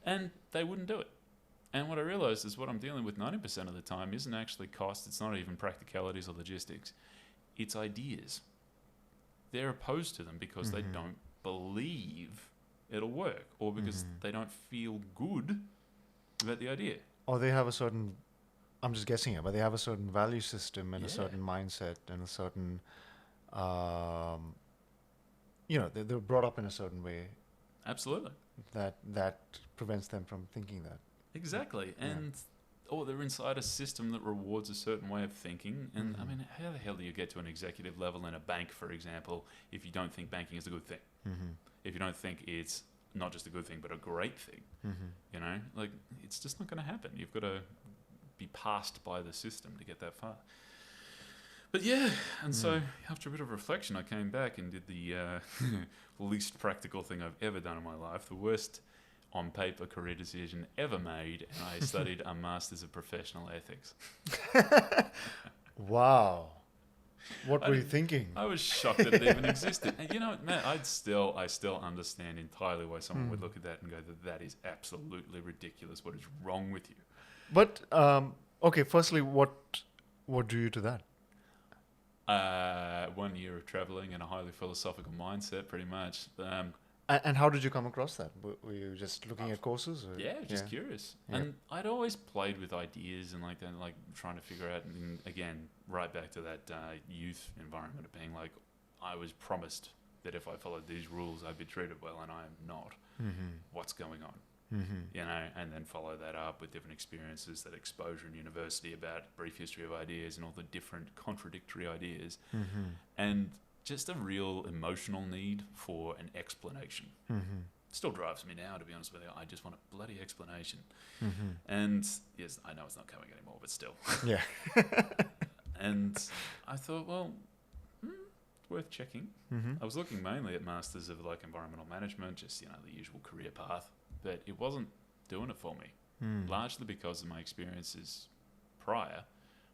And they wouldn't do it. And what I realised is what I'm dealing with 90% of the time isn't actually cost. It's not even practicalities or logistics. It's ideas. They're opposed to them because they don't believe it'll work, or because they don't feel good about the idea. Or they have a certain, I'm just guessing here, but they have a certain value system and a certain mindset and a certain, they're brought up in a certain way. Absolutely. That prevents them from thinking that. Exactly. And they're inside a system that rewards a certain way of thinking. And I mean, how the hell do you get to an executive level in a bank, for example, if you don't think banking is a good thing? If you don't think it's not just a good thing, but a great thing, it's just not going to happen. You've got to be passed by the system to get that far. But yeah, and so after a bit of reflection, I came back and did the least practical thing I've ever done in my life, the worst on paper career decision ever made, and I studied a Masters of Professional Ethics. Wow. What were you thinking? I was shocked that it even existed. And you know, man, I still understand entirely why someone would look at that and go, that is absolutely ridiculous. What is wrong with you? But, okay, firstly, what drew you to that? 1 year of traveling and a highly philosophical mindset, pretty much. And how did you come across that? Were you just looking at courses? Or? Yeah, just curious. Yeah. And I'd always played with ideas and like that, like trying to figure out, and again, right back to that youth environment of being like, I was promised that if I followed these rules, I'd be treated well, and I am not. What's going on? You know, and then follow that up with different experiences, that exposure in university about brief history of ideas and all the different contradictory ideas, and just a real emotional need for an explanation. Still drives me now, to be honest with you. I just want a bloody explanation. And yes, I know it's not coming anymore, but still. Yeah. And I thought, well, it's worth checking. I was looking mainly at Masters of like environmental management, just, you know, the usual career path, but it wasn't doing it for me, largely because of my experiences prior,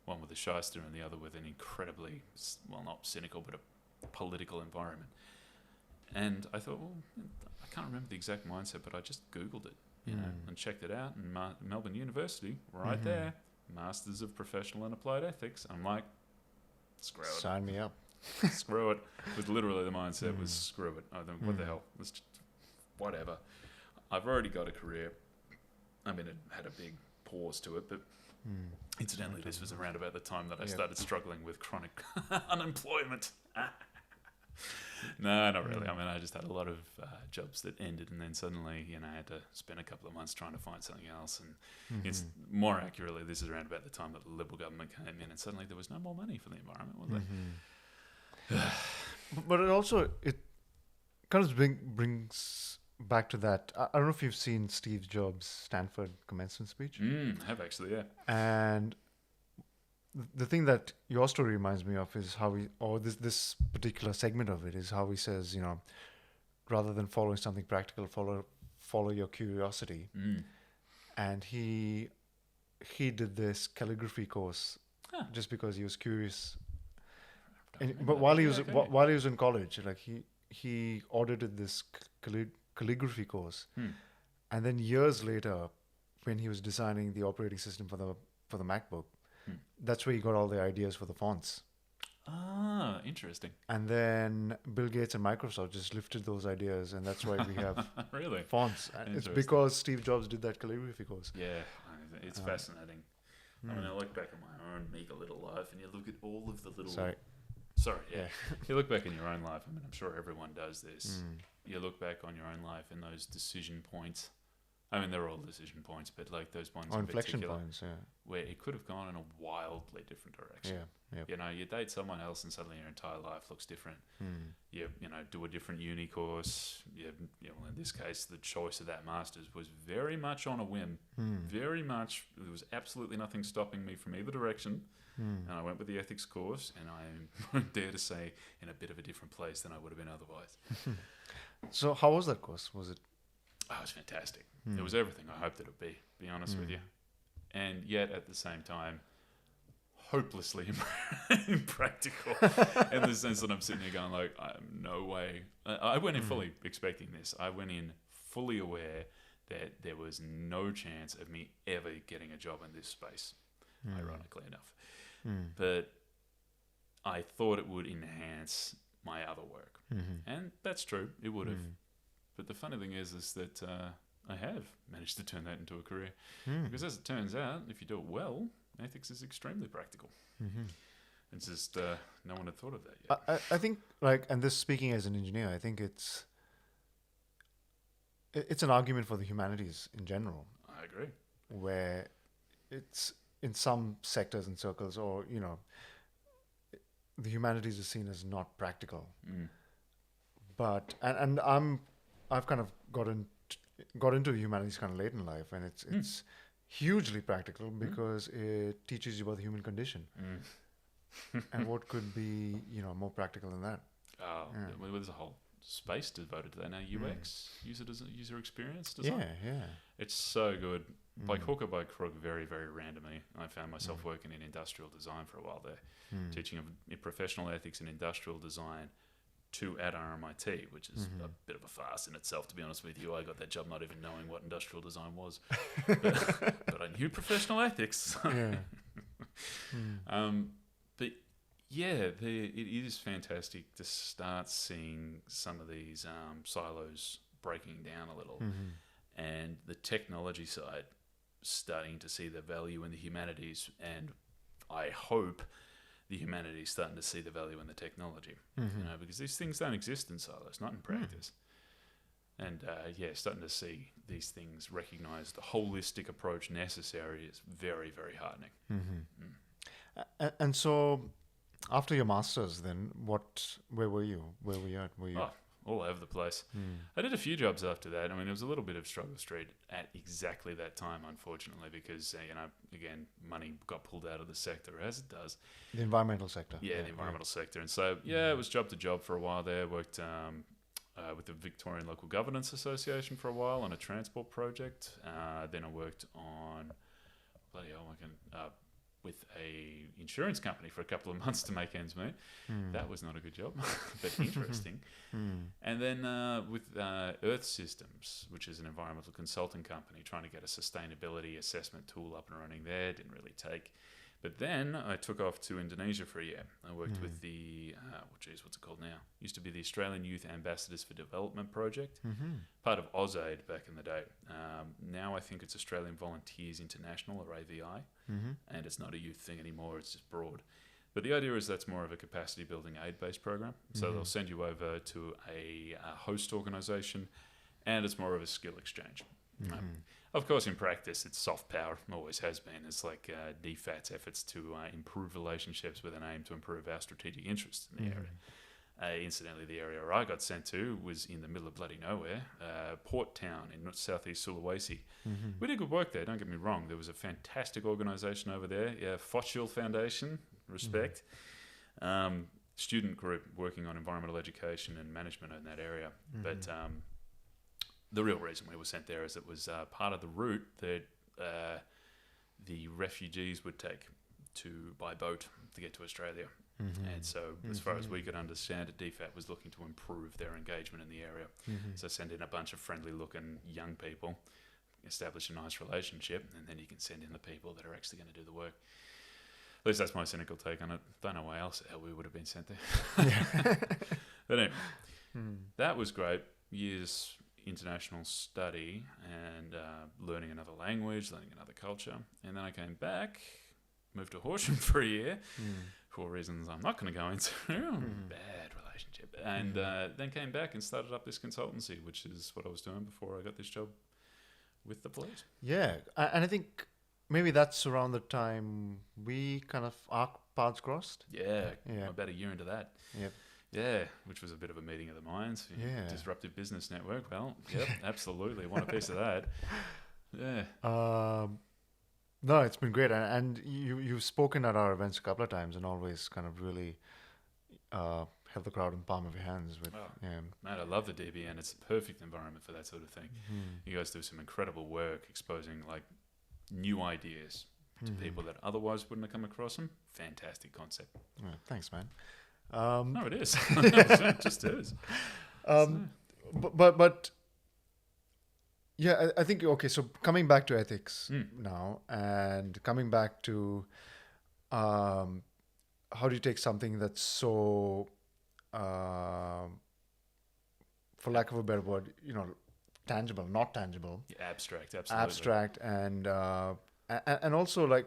one with a shyster and the other with an incredibly, well, not cynical, but a political environment. And I thought, well, I can't remember the exact mindset, but I just Googled it, you know, and checked it out. And Melbourne University, right there, Masters of Professional and Applied Ethics. I'm like, screw it. Sign me up. Screw it. With literally the mindset was screw it. I think, what the hell? Let's just, whatever. I've already got a career. I mean, it had a big pause to it, but incidentally, this was around about the time that I started struggling with chronic unemployment. No, not really. I mean, I just had a lot of jobs that ended, and then suddenly, you know, I had to spend a couple of months trying to find something else. And it's more accurately, this is around about the time that the Liberal government came in, and suddenly there was no more money for the environment, was there? But it kind of brings back to that. I don't know if you've seen Steve Jobs' Stanford commencement speech. I have actually, yeah. And the thing that your story reminds me of is how this particular segment of it is how he says, you know, rather than following something practical, follow your curiosity. And he did this calligraphy course just because he was curious. But while he was in college, like he audited this calligraphy course, and then years later, when he was designing the operating system for the MacBook, that's where he got all the ideas for the fonts. Ah, interesting. And then Bill Gates and Microsoft just lifted those ideas, and that's why we have really fonts. It's because Steve Jobs did that calligraphy course. Yeah, it's fascinating. I mean, I look back at my own meager little life, and you look at all of the little... Sorry, yeah. You look back in your own life, I mean, I'm sure everyone does this. You look back on your own life and those decision points. I mean, they're all decision points, but like those ones in inflection particular, points, where it could have gone in a wildly different direction. You know, you date someone else and suddenly your entire life looks different. You know, do a different uni course. You know, in this case, the choice of that master's was very much on a whim. Very much, there was absolutely nothing stopping me from either direction. And I went with the ethics course, and I dare to say in a bit of a different place than I would have been otherwise. So how was that course? Was it? Oh, it was fantastic. It was everything I hoped it would be honest with you. And yet at the same time, hopelessly impractical in the sense that I'm sitting here going like, no way. I went in fully expecting this. I went in fully aware that there was no chance of me ever getting a job in this space, ironically enough. But I thought it would enhance my other work. And that's true. It would have. But the funny thing is that I have managed to turn that into a career. Because as it turns out, if you do it well, ethics is extremely practical. It's just no one had thought of that yet. I think, like, and this speaking as an engineer, I think it's an argument for the humanities in general. I agree. Where it's in some sectors and circles, or, you know, the humanities is seen as not practical. But and I've kind of got into the humanities kind of late in life, and it's hugely practical because it teaches you about the human condition. And what could be, more practical than that? Oh, well, there's a whole space devoted to that now. UX, user experience design. Yeah. It's so good. By hook or by crook, very, very randomly, I found myself working in industrial design for a while there, teaching professional ethics and industrial design at RMIT, which is a bit of a farce in itself, to be honest with you. I got that job not even knowing what industrial design was, but I knew professional ethics. But yeah, it is fantastic to start seeing some of these silos breaking down a little, and the technology side starting to see the value in the humanities, and I hope the humanities starting to see the value in the technology, because these things don't exist in silos, not in practice. And starting to see these things recognise the holistic approach necessary is very, very heartening. And so, after your masters, then where were you? Where were you at? All over the place. I did a few jobs after that. I mean, it was a little bit of struggle street at exactly that time, unfortunately, because, again, money got pulled out of the sector, as it does. The environmental sector. Yeah, the environmental sector. And so, it was job to job for a while there. Worked with the Victorian Local Governance Association for a while on a transport project. Then I worked on, with a insurance company for a couple of months to make ends meet. That was not a good job, but interesting. And then with Earth Systems, which is an environmental consulting company, trying to get a sustainability assessment tool up and running there. Didn't really take. But then I took off to Indonesia for a year. I worked with the, what's it called now? Used to be the Australian Youth Ambassadors for Development Project, part of AusAid back in the day. Now I think it's Australian Volunteers International, or AVI, and it's not a youth thing anymore, it's just broad. But the idea is that's more of a capacity building aid-based program. So they'll send you over to a host organisation, and it's more of a skill exchange. Of course, in practice, it's soft power, always has been. It's like DFAT's efforts to improve relationships with an aim to improve our strategic interests in the area. Incidentally, the area I got sent to was in the middle of bloody nowhere, Port Town in southeast Sulawesi. We did good work there, don't get me wrong. There was a fantastic organisation over there, Fossil Foundation, respect. Student group working on environmental education and management in that area. But the real reason we were sent there is it was part of the route that the refugees would take by boat to get to Australia. And so, as far as we could understand it, DFAT was looking to improve their engagement in the area. So send in a bunch of friendly-looking young people, establish a nice relationship, and then you can send in the people that are actually going to do the work. At least that's my cynical take on it. Don't know why else the hell we would have been sent there. But anyway, that was great. Years international study and learning another language, learning another culture. And then I came back, moved to Horsham for a year, for reasons I'm not going to go into. Bad relationship. And then came back and started up this consultancy, which is what I was doing before I got this job with the police. Yeah, and I think maybe that's around the time our paths crossed. Yeah, about a year into that. Yep. Yeah, which was a bit of a meeting of the minds. Yeah. Disruptive business network. Well, yep, absolutely. Want a piece of that. Yeah. No, it's been great. And you've spoken at our events a couple of times and always kind of really held the crowd in the palm of your hands. Man, I love the DBN. It's a perfect environment for that sort of thing. You guys do some incredible work exposing new ideas to people that otherwise wouldn't have come across them. Fantastic concept. Yeah, thanks, man. No, it is. It just is. But yeah, I think, okay, so coming back to ethics now and coming back to how do you take something that's so, for lack of a better word, tangible, not tangible. Yeah, abstract, absolutely. Abstract and also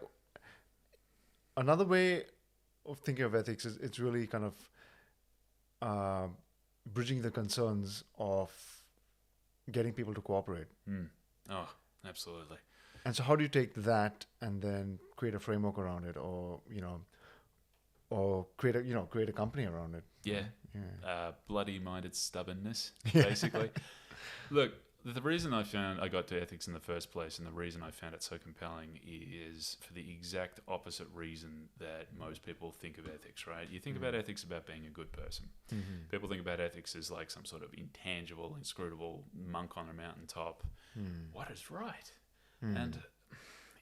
another way of thinking of ethics is it's really kind of bridging the concerns of getting people to cooperate. Oh, absolutely. And so how do you take that and then create a framework around it, or create a company around it? Yeah. Bloody minded stubbornness, basically. Look, the reason I got to ethics in the first place, and the reason I found it so compelling, is for the exact opposite reason that most people think of ethics, right? You think about ethics about being a good person. People think about ethics as like some sort of intangible, inscrutable monk on a mountaintop. What is right? And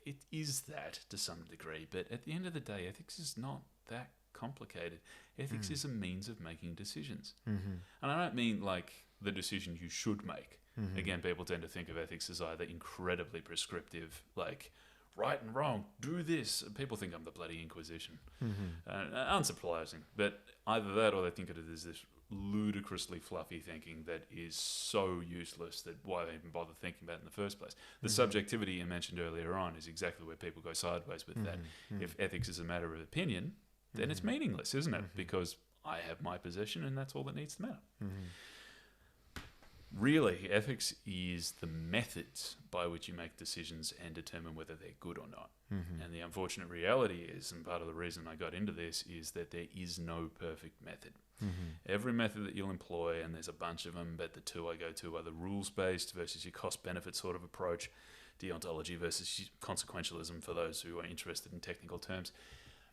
it is that to some degree, but at the end of the day, ethics is not that complicated. Ethics is a means of making decisions. And I don't mean like the decision you should make. Again, people tend to think of ethics as either incredibly prescriptive, like right and wrong, do this. People think I'm the bloody Inquisition. Unsurprising, but either that or they think of it as this ludicrously fluffy thinking that is so useless that why they even bother thinking about it in the first place. The subjectivity you mentioned earlier on is exactly where people go sideways with that. If ethics is a matter of opinion, then it's meaningless, isn't it? Because I have my position and that's all that needs to matter. Really, ethics is the methods by which you make decisions and determine whether they're good or not. And the unfortunate reality is, and part of the reason I got into this, is that there is no perfect method. Every method that you'll employ, and there's a bunch of them, but the two I go to are the rules-based versus your cost-benefit sort of approach, deontology versus consequentialism for those who are interested in technical terms.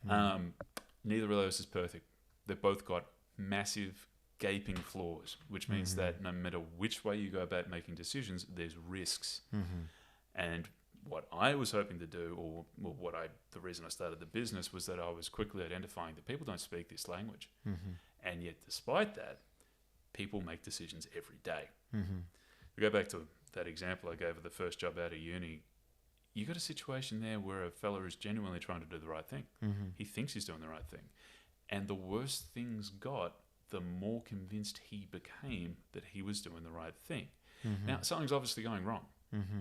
Neither of those is perfect. They've both got massive gaping flaws, which means that no matter which way you go about making decisions, there's risks. And what I was hoping to do, or the reason I started the business, was that I was quickly identifying that people don't speak this language. And yet, despite that, people make decisions every day. We go back to that example I gave of the first job out of uni. You got a situation there where a fella is genuinely trying to do the right thing. He thinks he's doing the right thing. And the worse things got, the more convinced he became that he was doing the right thing. Now, something's obviously going wrong.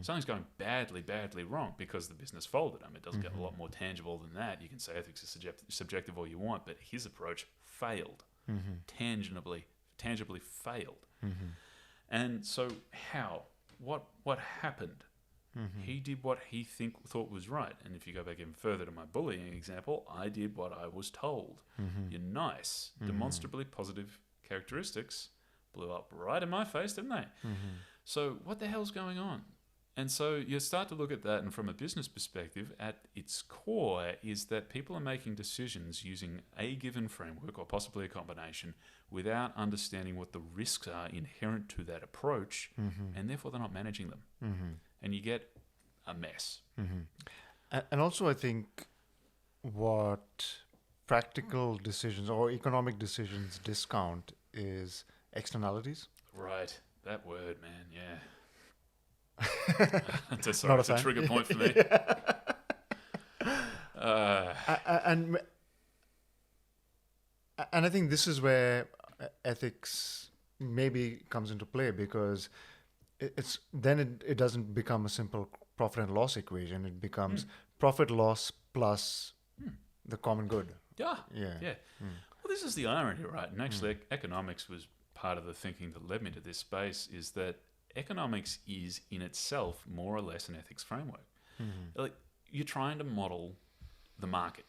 Something's going badly wrong because the business folded. I mean, it doesn't get a lot more tangible than that. You can say ethics is subjective all you want, but his approach failed. Tangibly failed. And so how? What happened? He did what he thought was right. And if you go back even further to my bullying example, I did what I was told. Your nice, demonstrably positive characteristics blew up right in my face, didn't they? So what the hell's going on? And so you start to look at that, and from a business perspective, at its core is that people are making decisions using a given framework, or possibly a combination, without understanding what the risks are inherent to that approach, and therefore they're not managing them. And you get a mess. And also, I think what practical decisions or economic decisions discount is externalities. Right. That word, man, yeah. It's a trigger point for me. And I think this is where ethics maybe comes into play, because it doesn't become a simple profit and loss equation. It becomes profit loss plus the common good. Yeah. Well, this is the irony, right? And actually, economics was part of the thinking that led me to this space, is that economics is in itself more or less an ethics framework. Like, you're trying to model the market,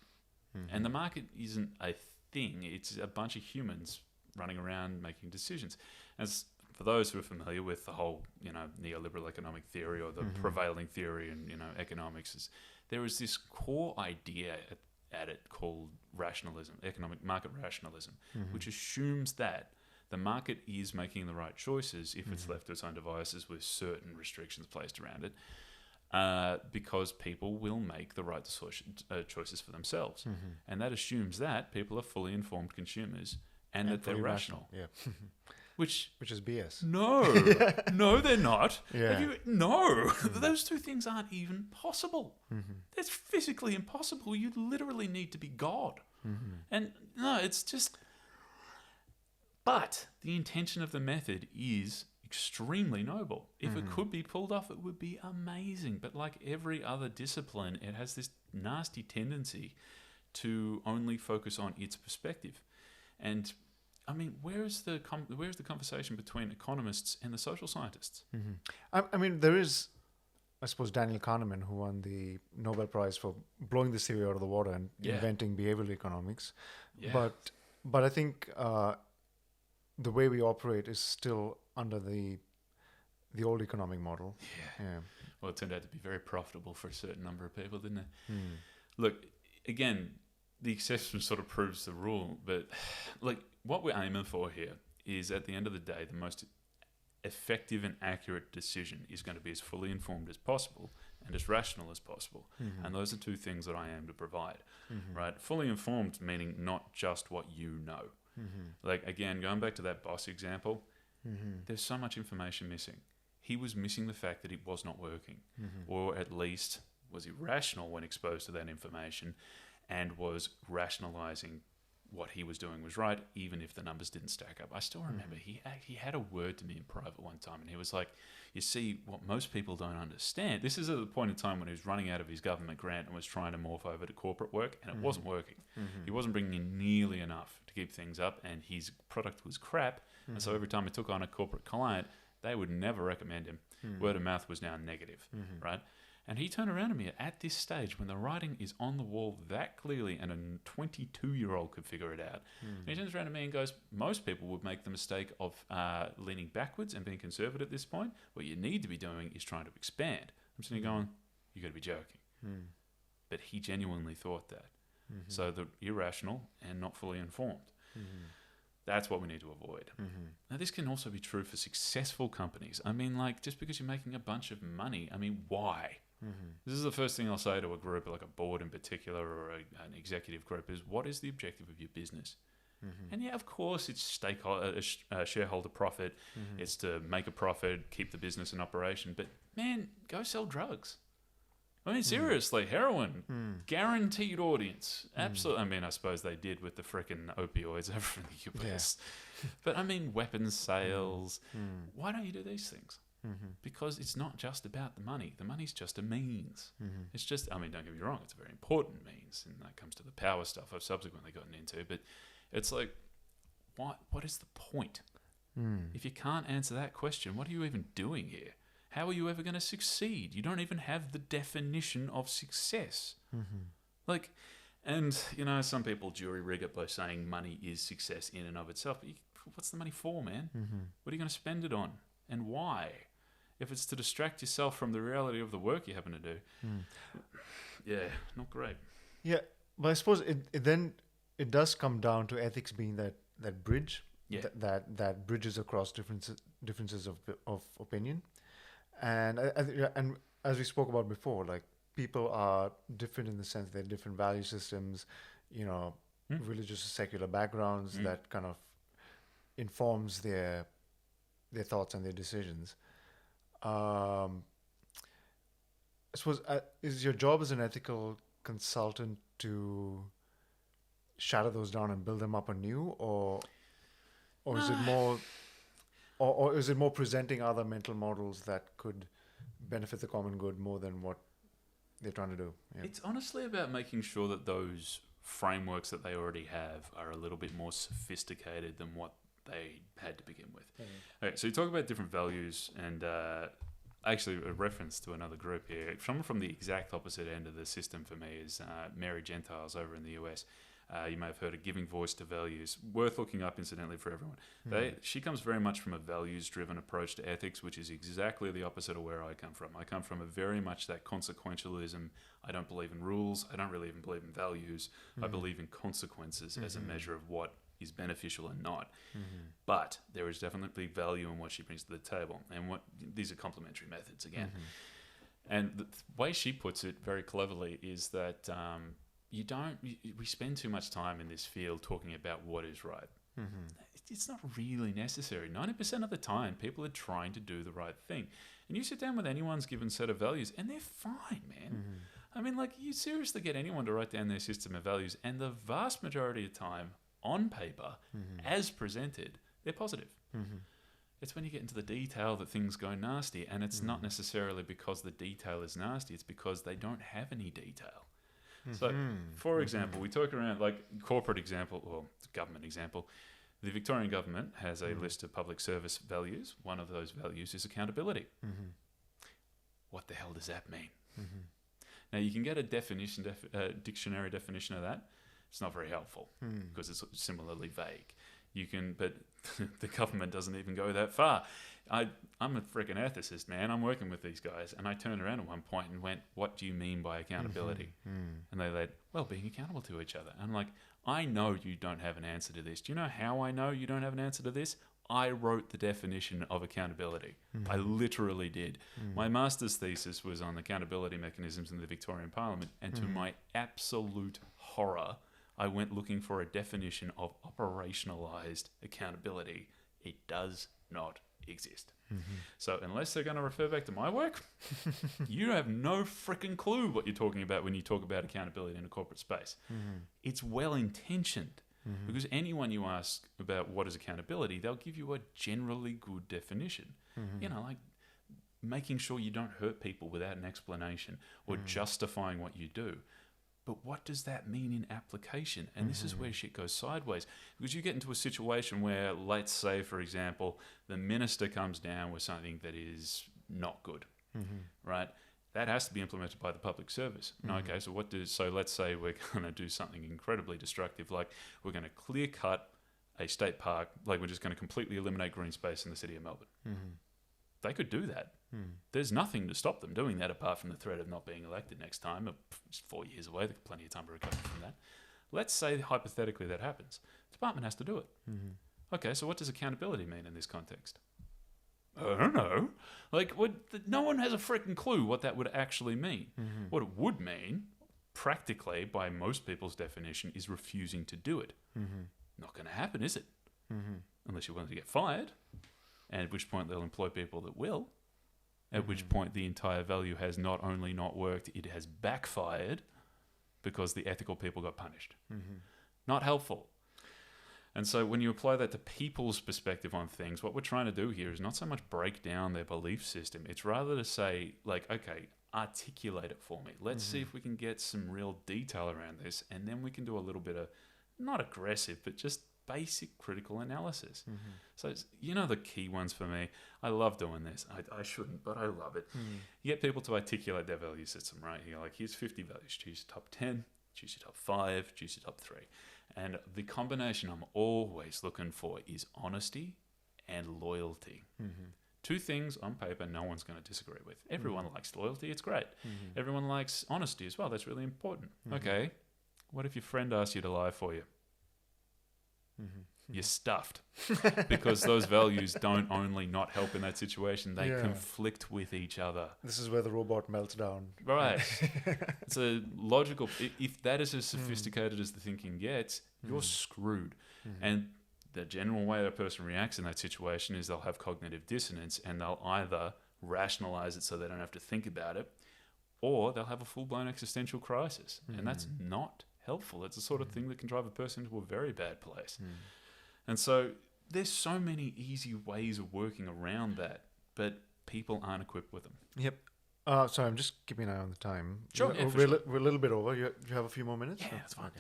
and the market isn't a thing. It's a bunch of humans running around making decisions. As for those who are familiar with the whole, neoliberal economic theory, or the prevailing theory in, economics, is there is this core idea at it called rationalism, economic market rationalism, which assumes that the market is making the right choices if it's left to its own devices with certain restrictions placed around it, because people will make the right choices for themselves. And that assumes that people are fully informed consumers and that they're rational. Yeah. Which is BS. No, they're not. Yeah. Those two things aren't even possible. That's physically impossible. You literally need to be God. And no, it's just... But the intention of the method is extremely noble. If it could be pulled off, it would be amazing. But like every other discipline, it has this nasty tendency to only focus on its perspective. And I mean, where's the conversation between economists and the social scientists? I mean, there is, I suppose, Daniel Kahneman, who won the Nobel Prize for blowing this theory out of the water and inventing behavioral economics. But I think the way we operate is still under the the old economic model. Yeah. Well, it turned out to be very profitable for a certain number of people, didn't it? Mm. Look, again, the exception sort of proves the rule, but like what we're aiming for here is, at the end of the day, the most effective and accurate decision is going to be as fully informed as possible and as rational as possible. Mm-hmm. And those are two things that I aim to provide, Mm-hmm. right? Fully informed meaning not just what you know. Mm-hmm. Like, again, going back to that boss example, Mm-hmm. there's so much information missing. He was missing the fact that it was not working, Mm-hmm. or at least was irrational when exposed to that information, and was rationalizing what he was doing was right, even if the numbers didn't stack up. I still remember he had a word to me in private one time, and he was like, you see, what most people don't understand, this is at the point in time when he was running out of his government grant and was trying to morph over to corporate work, and it wasn't working. Mm-hmm. He wasn't bringing in nearly enough to keep things up, and his product was crap, and so every time he took on a corporate client, they would never recommend him. Word of mouth was now negative, right? And he turned around to me at this stage when the writing is on the wall that clearly and a 22-year-old could figure it out. And he turns around to me and goes, most people would make the mistake of leaning backwards and being conservative at this point. What you need to be doing is trying to expand. I'm sitting there going, you got to be joking. But he genuinely thought that. So the irrational and not fully informed. That's what we need to avoid. Now, this can also be true for successful companies. I mean, like, just because you're making a bunch of money, I mean, why? This is the first thing I'll say to a group, like a board in particular, or an executive group, is what is the objective of your business? And yeah, of course, it's shareholder profit. It's to make a profit, keep the business in operation. But man, go sell drugs. I mean, seriously, heroin, guaranteed audience. Absolutely. I mean, I suppose they did with the frickin' opioids over in the US. But I mean, weapons sales. Why don't you do these things? Because it's not just about the money. The money's just a means. It's just, I mean, don't get me wrong, it's a very important means. And that comes to the power stuff I've subsequently gotten into. But it's like, what is the point? If you can't answer that question, what are you even doing here? How are you ever going to succeed? You don't even have the definition of success. Like, and, you know, some people jury rig it by saying money is success in and of itself. But what's the money for, man? What are you going to spend it on? And why? If it's to distract yourself from the reality of the work you happen to do. Yeah, not great. Yeah, but I suppose it does come down to ethics being that bridge, that bridges across differences of opinion. And and as we spoke about before, like, people are different in the sense they're different value systems, you know, religious or secular backgrounds that kind of informs their thoughts and their decisions. I suppose is your job as an ethical consultant to shatter those down and build them up anew, or is it more? Or is it more presenting other mental models that could benefit the common good more than what they're trying to do? Yeah. It's honestly about making sure that those frameworks that they already have are a little bit more sophisticated than what they had to begin with. Okay, so you talk about different values, and actually a reference to another group here. Someone from the exact opposite end of the system for me is Mary Gentiles over in the US. You may have heard of Giving Voice to Values. Worth looking up, incidentally, for everyone. She comes very much from a values-driven approach to ethics, which is exactly the opposite of where I come from. I come from a very much that consequentialism. I don't believe in rules. I don't really even believe in values. I believe in consequences as a measure of what is beneficial and not. But there is definitely value in what she brings to the table. And these are complementary methods, again. And the way she puts it very cleverly is that... we spend too much time in this field talking about what is right. It's not really necessary. 90% of the time, people are trying to do the right thing. And you sit down with anyone's given set of values, and they're fine, man. I mean, like, you seriously get anyone to write down their system of values, and the vast majority of time, on paper, as presented, they're positive. It's when you get into the detail that things go nasty, and it's not necessarily because the detail is nasty, it's because they don't have any detail. So, for example, we talk around, like, corporate example, or government example. The Victorian government has a list of public service values. One of those values is accountability. What the hell does that mean? Now, you can get a dictionary definition of that. It's not very helpful because it's similarly vague. You can, but the government doesn't even go that far. I'm a freaking ethicist, man. I'm working with these guys. And I turned around at one point and went, what do you mean by accountability? And they led, well, being accountable to each other. And I'm like, I know you don't have an answer to this. Do you know how I know you don't have an answer to this? I wrote the definition of accountability. I literally did. My master's thesis was on accountability mechanisms in the Victorian Parliament. And to my absolute horror, I went looking for a definition of operationalized accountability. It does not exist. So unless they're going to refer back to my work, you have no freaking clue what you're talking about when you talk about accountability in a corporate space. It's well-intentioned because anyone you ask about what is accountability, they'll give you a generally good definition. You know, like making sure you don't hurt people without an explanation or justifying what you do. But what does that mean in application? And this is where shit goes sideways. Because you get into a situation where, let's say, for example, the minister comes down with something that is not good, right? That has to be implemented by the public service. Okay, so let's say we're going to do something incredibly destructive, like we're going to clear cut a state park, like we're just going to completely eliminate green space in the city of Melbourne. They could do that. There's nothing to stop them doing that apart from the threat of not being elected next time. It's 4 years away. There's plenty of time to recover from that. Let's say hypothetically that happens. The department has to do it. Okay, so what does accountability mean in this context? I don't know. Like, no one has a freaking clue what that would actually mean. What it would mean, practically, by most people's definition, is refusing to do it. Not going to happen, is it? Unless you want to get fired, and at which point they'll employ people that will. At which point the entire value has not only not worked, it has backfired because the ethical people got punished. Not helpful. And so when you apply that to people's perspective on things, what we're trying to do here is not so much break down their belief system. It's rather to say, like, okay, articulate it for me. Let's see if we can get some real detail around this. And then we can do a little bit of, not aggressive, but just basic critical analysis. So it's, you know, the key ones for me, I love doing this. I shouldn't, but I love it. You get people to articulate their value system, right? You're like, here's 50 values. Choose your top 10, choose your top 5, choose your top 3. And the combination I'm always looking for is honesty and loyalty. Two things on paper no one's going to disagree with. Everyone likes loyalty. It's great. Everyone likes honesty as well. That's really important. Okay, what if your friend asks you to lie for you? You're stuffed because those values don't only not help in that situation, they conflict with each other. This is where the robot melts down. Right. It's a logical, if that is as sophisticated as the thinking gets, you're screwed. And the general way a person reacts in that situation is they'll have cognitive dissonance and they'll either rationalize it so they don't have to think about it, or they'll have a full-blown existential crisis. And that's not helpful. It's the sort of thing that can drive a person into a very bad place. And so there's so many easy ways of working around that, but people aren't equipped with them. Yep. Sorry, I'm just keeping an eye on the time. Sure. We're a little bit over. You have a few more minutes? Yeah, that's fine.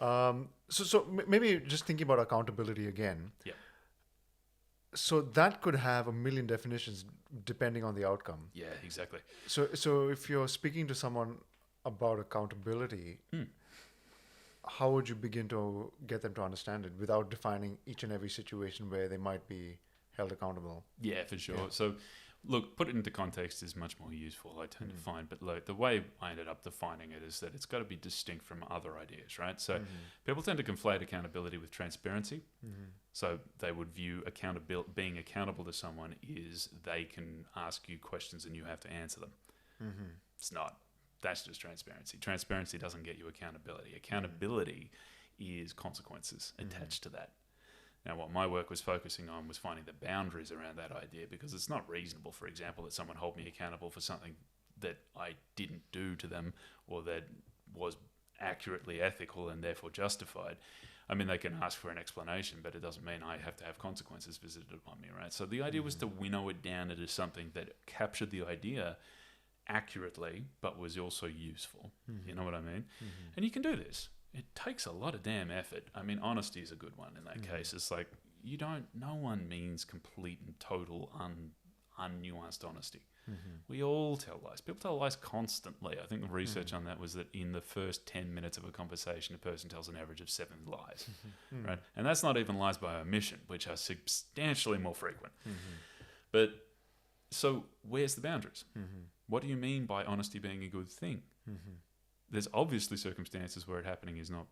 Okay. So maybe just thinking about accountability again. Yeah. So that could have a million definitions depending on the outcome. Yeah, exactly. So if you're speaking to someone about accountability, how would you begin to get them to understand it without defining each and every situation where they might be held accountable? Yeah, for sure. Yeah. So, look, put it into context is much more useful, I tend to find. But like, the way I ended up defining it is that it's got to be distinct from other ideas, right? So people tend to conflate accountability with transparency. So they would view being accountable to someone is they can ask you questions and you have to answer them. It's not. That's just transparency. Transparency doesn't get you accountability. Accountability is consequences attached to that. Now, what my work was focusing on was finding the boundaries around that idea, because it's not reasonable, for example, that someone hold me accountable for something that I didn't do to them or that was accurately ethical and therefore justified. I mean, they can ask for an explanation, but it doesn't mean I have to have consequences visited upon me, right? So the idea was to winnow it down into something that captured the idea accurately, but was also useful. You know what I mean? And you can do this. It takes a lot of damn effort. I mean, honesty is a good one in that case. It's like, no one means complete and total unnuanced honesty. We all tell lies. People tell lies constantly. I think the research on that was that in the first 10 minutes of a conversation, a person tells an average of 7 lies, right? And that's not even lies by omission, which are substantially more frequent. But so where's the boundaries? What do you mean by honesty being a good thing? There's obviously circumstances where it happening is not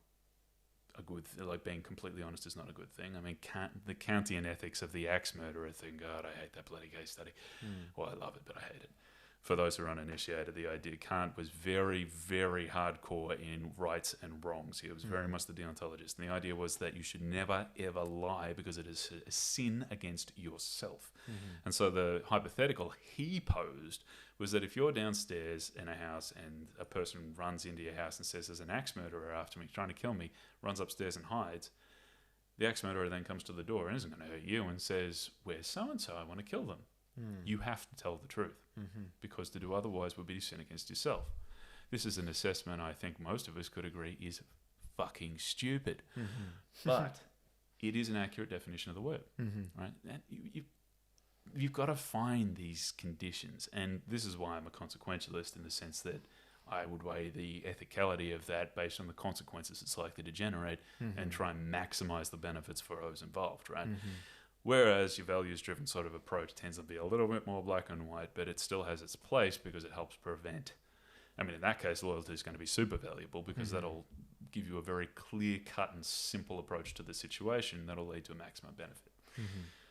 a good like being completely honest is not a good thing. I mean, the Kantian ethics of the axe murderer thing, God, I hate that bloody case study. Well, I love it, but I hate it. For those who are uninitiated, the idea Kant was very, very hardcore in rights and wrongs. He was very much the deontologist. And the idea was that you should never, ever lie because it is a sin against yourself. And so the hypothetical he posed was that if you're downstairs in a house and a person runs into your house and says there's an axe murderer after me trying to kill me, runs upstairs and hides, the axe murderer then comes to the door and isn't going to hurt you and says, where's so-and-so? I want to kill them. You have to tell the truth because to do otherwise would be sin against yourself. This is an assessment I think most of us could agree is fucking stupid. But it is an accurate definition of the word, right? And you've got to find these conditions. And this is why I'm a consequentialist in the sense that I would weigh the ethicality of that based on the consequences it's likely to generate and try and maximize the benefits for those involved, right? Whereas your values-driven sort of approach tends to be a little bit more black and white, but it still has its place because it helps prevent. I mean, in that case, loyalty is going to be super valuable because that'll give you a very clear-cut and simple approach to the situation that'll lead to a maximum benefit.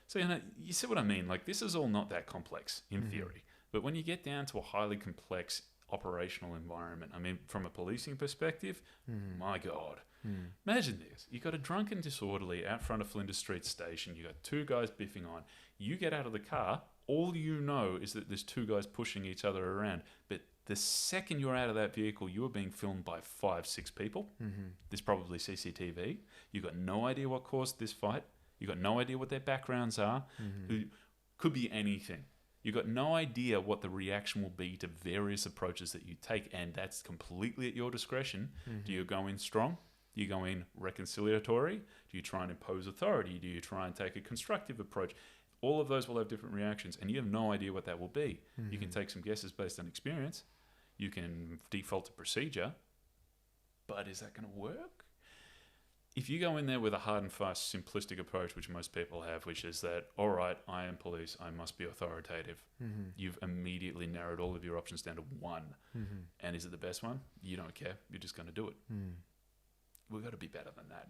So, you see what I mean? Like, this is all not that complex in theory, but when you get down to a highly complex operational environment, I mean, from a policing perspective, my God. Imagine this. You got a drunken disorderly out front of Flinders Street Station. You got 2 guys biffing on. You get out of the car. All you know is that there's 2 guys pushing each other around. But the second you're out of that vehicle, you are being filmed by 5, 6 people. There's probably CCTV. You got no idea what caused this fight. You got no idea what their backgrounds are. It could be anything. You got no idea what the reaction will be to various approaches that you take, and that's completely at your discretion. Do you go in strong? Do you go in reconciliatory? Do you try and impose authority? Do you try and take a constructive approach? All of those will have different reactions, and you have no idea what that will be. You can take some guesses based on experience. You can default to procedure, but is that going to work? If you go in there with a hard and fast simplistic approach, which most people have, which is that, all right, I am police, I must be authoritative, you've immediately narrowed all of your options down to one. And is it the best one? You don't care. You're just going to do it. We've got to be better than that,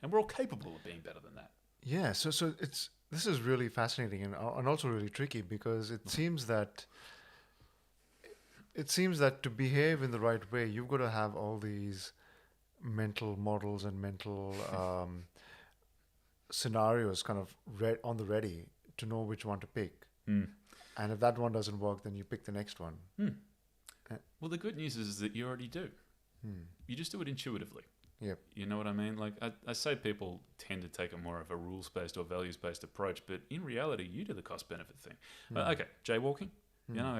and we're all capable of being better than that. Yeah, so this is really fascinating and also really tricky because it seems that to behave in the right way, you've got to have all these mental models and mental scenarios kind of on the ready to know which one to pick. And if that one doesn't work, then you pick the next one. Well, the good news is that you already do. You just do it intuitively. Yep. You know what I mean? Like, I say people tend to take a more of a rules-based or values-based approach, but in reality, you do the cost-benefit thing. Okay, jaywalking,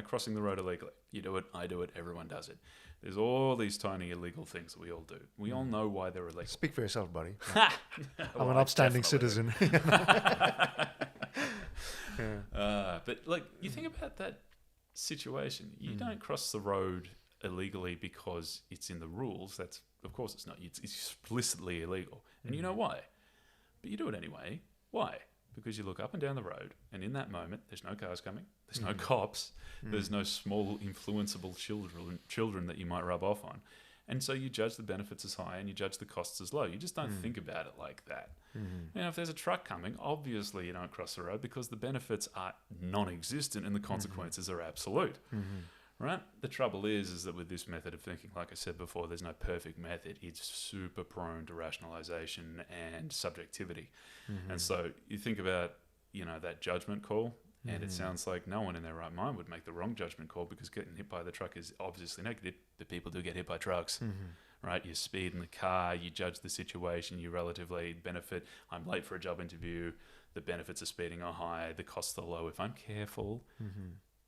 crossing the road illegally. You do it, I do it, everyone does it. There's all these tiny illegal things that we all do. We all know why they're illegal. Speak for yourself, buddy. I'm an upstanding citizen. But, like, you think about that situation. You don't cross the road illegally because it's in the rules. That's, of course it's not. It's explicitly illegal. And you know why? But you do it anyway. Why? Because you look up and down the road, and in that moment, there's no cars coming, there's no cops, there's no small influenceable children that you might rub off on. And so you judge the benefits as high and you judge the costs as low. You just don't think about it like that. If there's a truck coming, obviously you don't cross the road because the benefits are non-existent and the consequences are absolute. Right? The trouble is that with this method of thinking, like I said before, there's no perfect method. It's super prone to rationalization and subjectivity. And so you think about, that judgment call, and it sounds like no one in their right mind would make the wrong judgment call because getting hit by the truck is obviously negative, but people do get hit by trucks. Right? You speed in the car, you judge the situation, you relatively benefit. I'm late for a job interview. The benefits of speeding are high. The costs are low if I'm careful.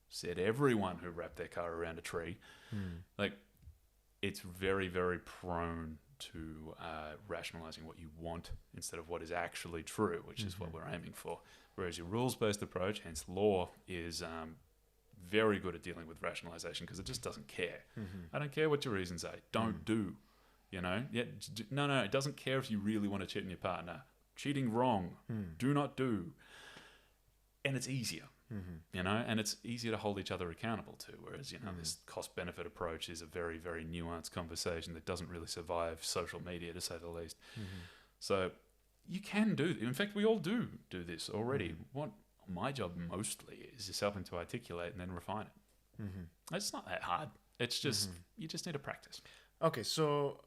Said everyone who wrapped their car around a tree. Like, it's very, very prone to rationalizing what you want instead of what is actually true, which is what we're aiming for. Whereas your rules-based approach, hence law, is very good at dealing with rationalization because it just doesn't care. Mm-hmm. I don't care what your reasons are. Don't do. You know? Yeah, no, it doesn't care if you really want to cheat on your partner. Cheating wrong. Do not do. And it's easier. You know, and it's easier to hold each other accountable to, whereas, you know, this cost-benefit approach is a very, very nuanced conversation that doesn't really survive social media, to say the least. So you can do, in fact, we all do this already. What my job mostly is helping to articulate and then refine it. It's not that hard. It's just, you just need to practice. Okay, so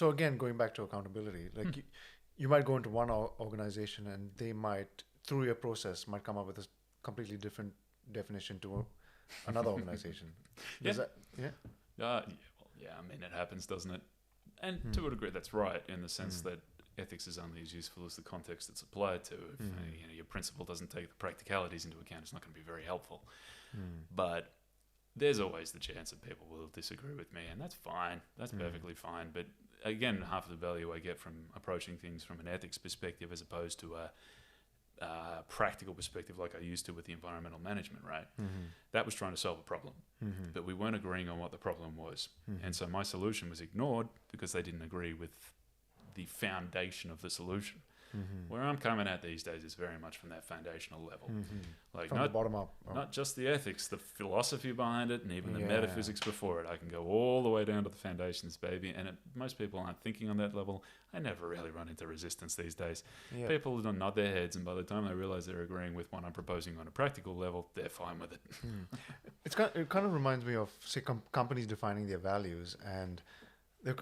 again, going back to accountability, like you might go into one organization and they might, through your process, might come up with a completely different definition to another organization. Yeah. Yeah. I mean, it happens, doesn't it? And to a degree, that's right, in the sense that ethics is only as useful as the context it's applied to. If you know, your principle doesn't take the practicalities into account, it's not going to be very helpful. But there's always the chance that people will disagree with me, and that's fine. That's perfectly fine. But again, half of the value I get from approaching things from an ethics perspective as opposed to a practical perspective like I used to with the environmental management, right? That was trying to solve a problem, but we weren't agreeing on what the problem was. And so my solution was ignored because they didn't agree with the foundation of the solution. Where I'm coming at these days is very much from that foundational level. Like from the bottom up. Not just the ethics, the philosophy behind it, and even the metaphysics before it. I can go all the way down to the foundations, baby. And most people aren't thinking on that level. I never really run into resistance these days. Yeah. People don't nod their heads, and by the time they realize they're agreeing with what I'm proposing on a practical level, they're fine with it. It kind of reminds me of, say, companies defining their values. And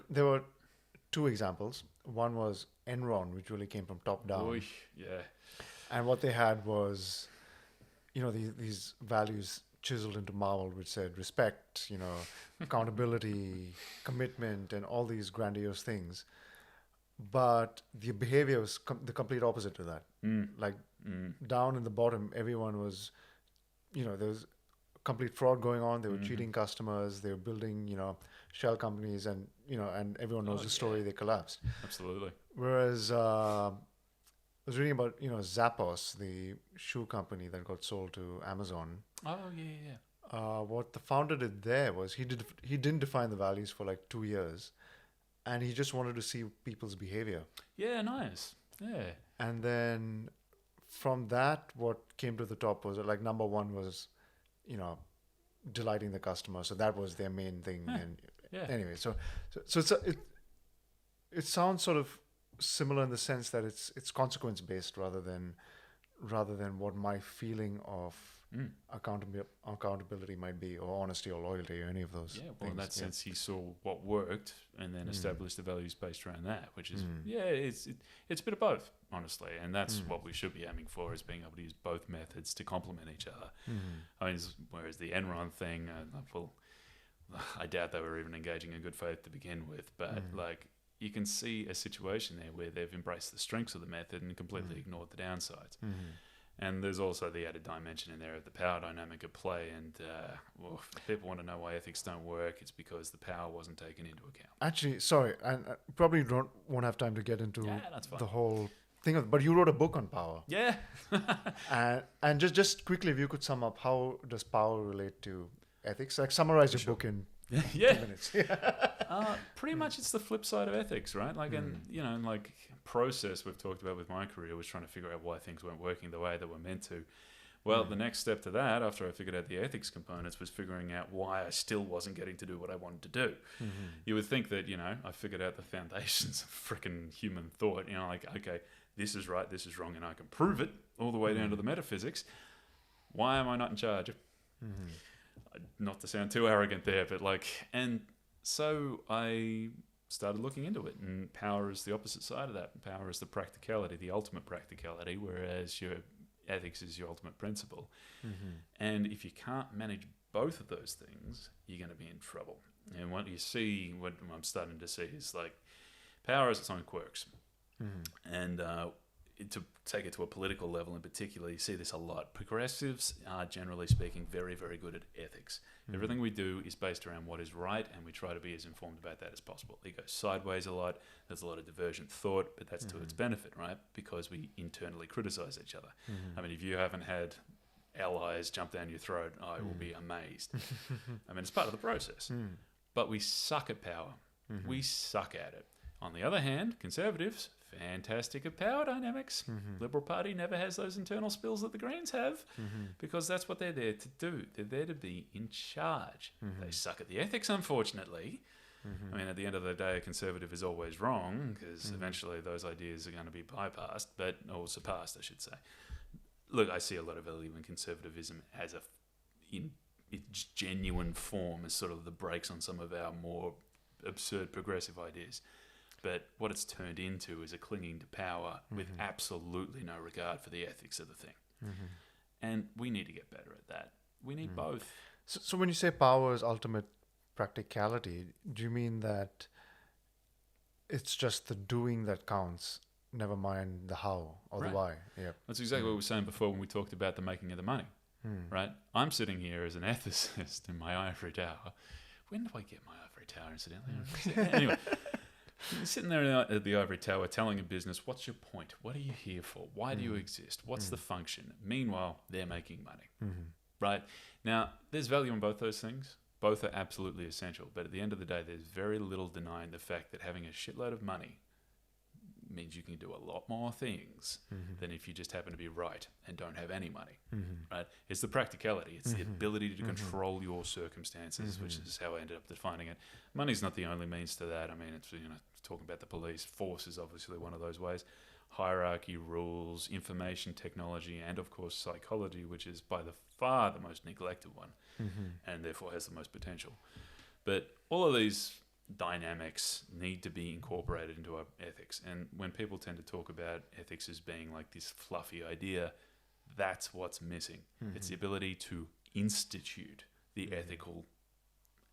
there were two examples. One was Enron, which really came from top down. Oy, yeah. And what they had was, you know, these values chiseled into marble, which said respect, you know, accountability, commitment, and all these grandiose things. But the behavior was the complete opposite to that. Like down in the bottom, everyone was, you know, there was complete fraud going on. They were cheating customers. They were building, you know, shell companies, and you know, and everyone knows the story. They collapsed. Absolutely. Whereas I was reading about, you know, Zappos, the shoe company that got sold to Amazon. Oh yeah. What the founder did there was he didn't define the values for like 2 years, and he just wanted to see people's behavior. Yeah, nice. Yeah. And then from that, what came to the top was like number one was, you know, delighting the customer. So that was their main thing. And anyway, so it sounds sort of similar in the sense that it's consequence based rather than what my feeling of accountability might be, or honesty or loyalty, or any of those. Yeah, well, things. in that sense, he saw what worked and then established the values based around that, which is it's a bit of both, honestly, and that's what we should be aiming for, is being able to use both methods to complement each other. I mean, whereas the Enron thing, well, I doubt they were even engaging in good faith to begin with, but like, you can see a situation there where they've embraced the strengths of the method and completely ignored the downsides. And there's also the added dimension in there of the power dynamic at play. And well, if people want to know why ethics don't work, it's because the power wasn't taken into account. Actually, sorry, and probably won't have time to get into that's the whole thing. But you wrote a book on power. Yeah. and just quickly, if you could sum up, how does power relate to ethics? Like, summarize your book in 2 minutes. Pretty much it's the flip side of ethics, right? Like, and you know, like process we've talked about with my career was trying to figure out why things weren't working the way they were meant to. Well, the next step to that, after I figured out the ethics components, was figuring out why I still wasn't getting to do what I wanted to do. You would think that, you know, I figured out the foundations of freaking human thought, you know, like, okay, this is right, this is wrong, and I can prove it all the way down to the metaphysics. Why am I not in charge? Not to sound too arrogant there, but like, and so I started looking into it, and power is the opposite side of that. Power is the practicality, the ultimate practicality, whereas your ethics is your ultimate principle. And if you can't manage both of those things, you're going to be in trouble. And what you see, what I'm starting to see, is like power has its own quirks. And to take it to a political level in particular, you see this a lot. Progressives are, generally speaking, very, very good at ethics. Everything we do is based around what is right, and we try to be as informed about that as possible. It goes sideways a lot. There's a lot of divergent thought, but that's to its benefit, right? Because we internally criticize each other. I mean, if you haven't had allies jump down your throat, I will be amazed. I mean, it's part of the process. But we suck at power. We suck at it. On the other hand, conservatives, fantastic at power dynamics. Liberal Party never has those internal spills that the Greens have, because that's what they're there to do. They're there to be in charge. They suck at the ethics, unfortunately. I mean, at the end of the day, a conservative is always wrong, because eventually those ideas are going to be bypassed, or surpassed, I should say. Look, I see a lot of value in conservatism as in its genuine form as sort of the brakes on some of our more absurd progressive ideas. But what it's turned into is a clinging to power with absolutely no regard for the ethics of the thing. And we need to get better at that. We need both. So when you say power is ultimate practicality, do you mean that it's just the doing that counts, never mind the how or the why? Yeah, that's exactly what we were saying before when we talked about the making of the money. Right? I'm sitting here as an ethicist in my ivory tower. When do I get my ivory tower, incidentally? Anyway, you're sitting there at the ivory tower telling a business, what's your point? What are you here for? Why do you exist? What's the function? Meanwhile, they're making money. Right? Now, there's value in both those things. Both are absolutely essential. But at the end of the day, there's very little denying the fact that having a shitload of money means you can do a lot more things than if you just happen to be right and don't have any money. Right? It's the practicality. It's the ability to control your circumstances, which is how I ended up defining it. Money's not the only means to that. I mean, it's talking about the police. Force is obviously one of those ways. Hierarchy, rules, information technology, and of course psychology, which is by far the most neglected one, and therefore has the most potential. But all of these dynamics need to be incorporated into our ethics. And when people tend to talk about ethics as being like this fluffy idea, that's what's missing. It's the ability to institute the ethical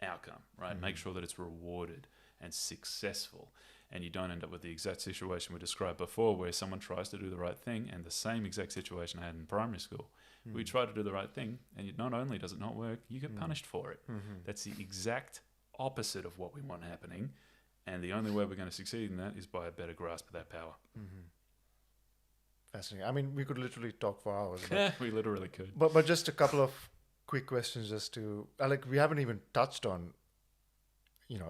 outcome, right? Make sure that it's rewarded and successful, and you don't end up with the exact situation we described before, where someone tries to do the right thing, and the same exact situation I had in primary school. We try to do the right thing, and not only does it not work, you get punished for it. That's the exact opposite of what we want happening, and the only way we're going to succeed in that is by a better grasp of that power. Fascinating. I mean, we could literally talk for hours. Yeah, we literally could. But just a couple of quick questions, just to we haven't even touched on,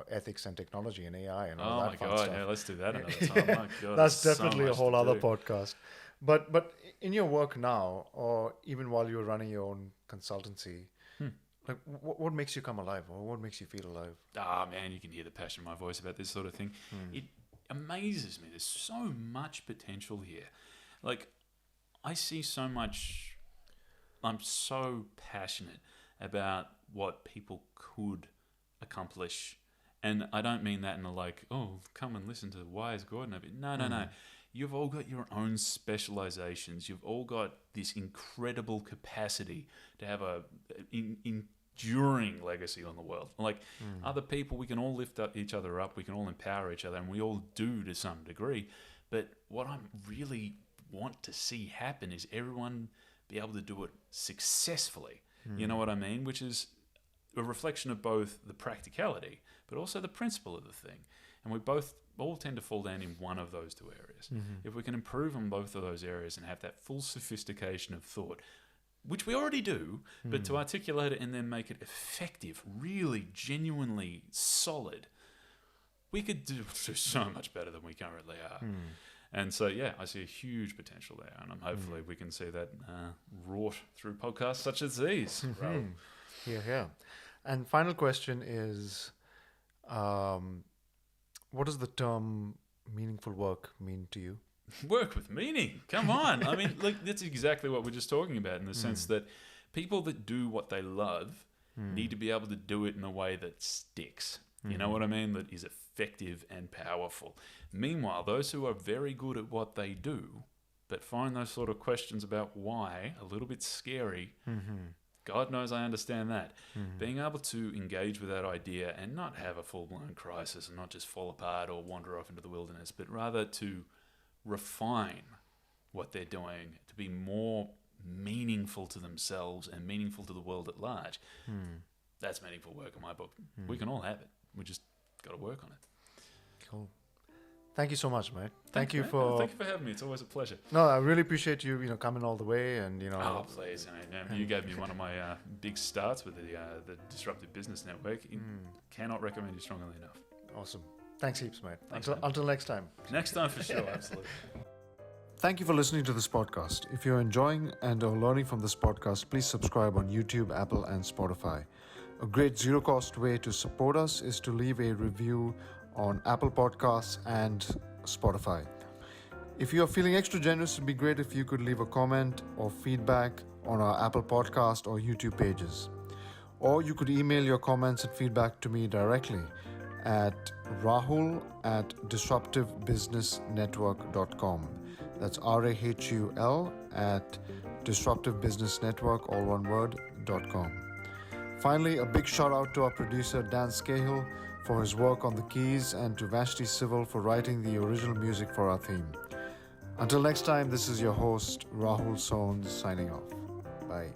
ethics and technology and AI and all that fun stuff. Yeah, let's do that another time. My God, that's definitely a whole other podcast. But in your work now, or even while you're running your own consultancy, like what makes you come alive, or what makes you feel alive? Man, you can hear the passion in my voice about this sort of thing. It amazes me. There's so much potential here. Like, I see so much. I'm so passionate about what people could accomplish. And I don't mean that in a come and listen to Wise Gordon a bit. No. You've all got your own specializations. You've all got this incredible capacity to have a enduring legacy on the world. Other people, we can all lift up each other up. We can all empower each other, and we all do to some degree. But what I really want to see happen is everyone be able to do it successfully. You know what I mean? Which is a reflection of both the practicality, but also the principle of the thing. And we all tend to fall down in one of those two areas. If we can improve on both of those areas and have that full sophistication of thought, which we already do, but to articulate it and then make it effective, really genuinely solid, we could do so much better than we currently are. And so, I see a huge potential there, and hopefully we can see that wrought through podcasts such as these. Yeah. And final question is, what does the term meaningful work mean to you? Work with meaning. Come on. I mean, that's exactly what we're just talking about, in the sense that people that do what they love need to be able to do it in a way that sticks. You know what I mean? That is effective and powerful. Meanwhile, those who are very good at what they do, but find those sort of questions about why a little bit scary, God knows I understand that. Being able to engage with that idea and not have a full-blown crisis and not just fall apart or wander off into the wilderness, but rather to refine what they're doing to be more meaningful to themselves and meaningful to the world at large. That's meaningful work in my book. We can all have it. We just got to work on it. Cool. Thank you so much, mate. Thank you for having me. It's always a pleasure. No, I really appreciate you, coming all the way and, Oh, please. You gave me one of my big starts with the Disruptive Business Network. Cannot recommend you strongly enough. Awesome. Thanks heaps, mate. Thanks, until next time. Next time for sure, absolutely. Thank you for listening to this podcast. If you're enjoying and are learning from this podcast, please subscribe on YouTube, Apple, and Spotify. A great zero-cost way to support us is to leave a review on Apple Podcasts and Spotify. If you are feeling extra generous, it'd be great if you could leave a comment or feedback on our Apple Podcast or YouTube pages. Or you could email your comments and feedback to me directly at rahul@disruptivebusinessnetwork.com. That's RAHUL at disruptivebusinessnetwork, all one word, .com. Finally, a big shout out to our producer Dan Scahill for his work on the keys and to Vashti Civil for writing the original music for our theme. Until next time, this is your host, Rahul Sohn, signing off. Bye.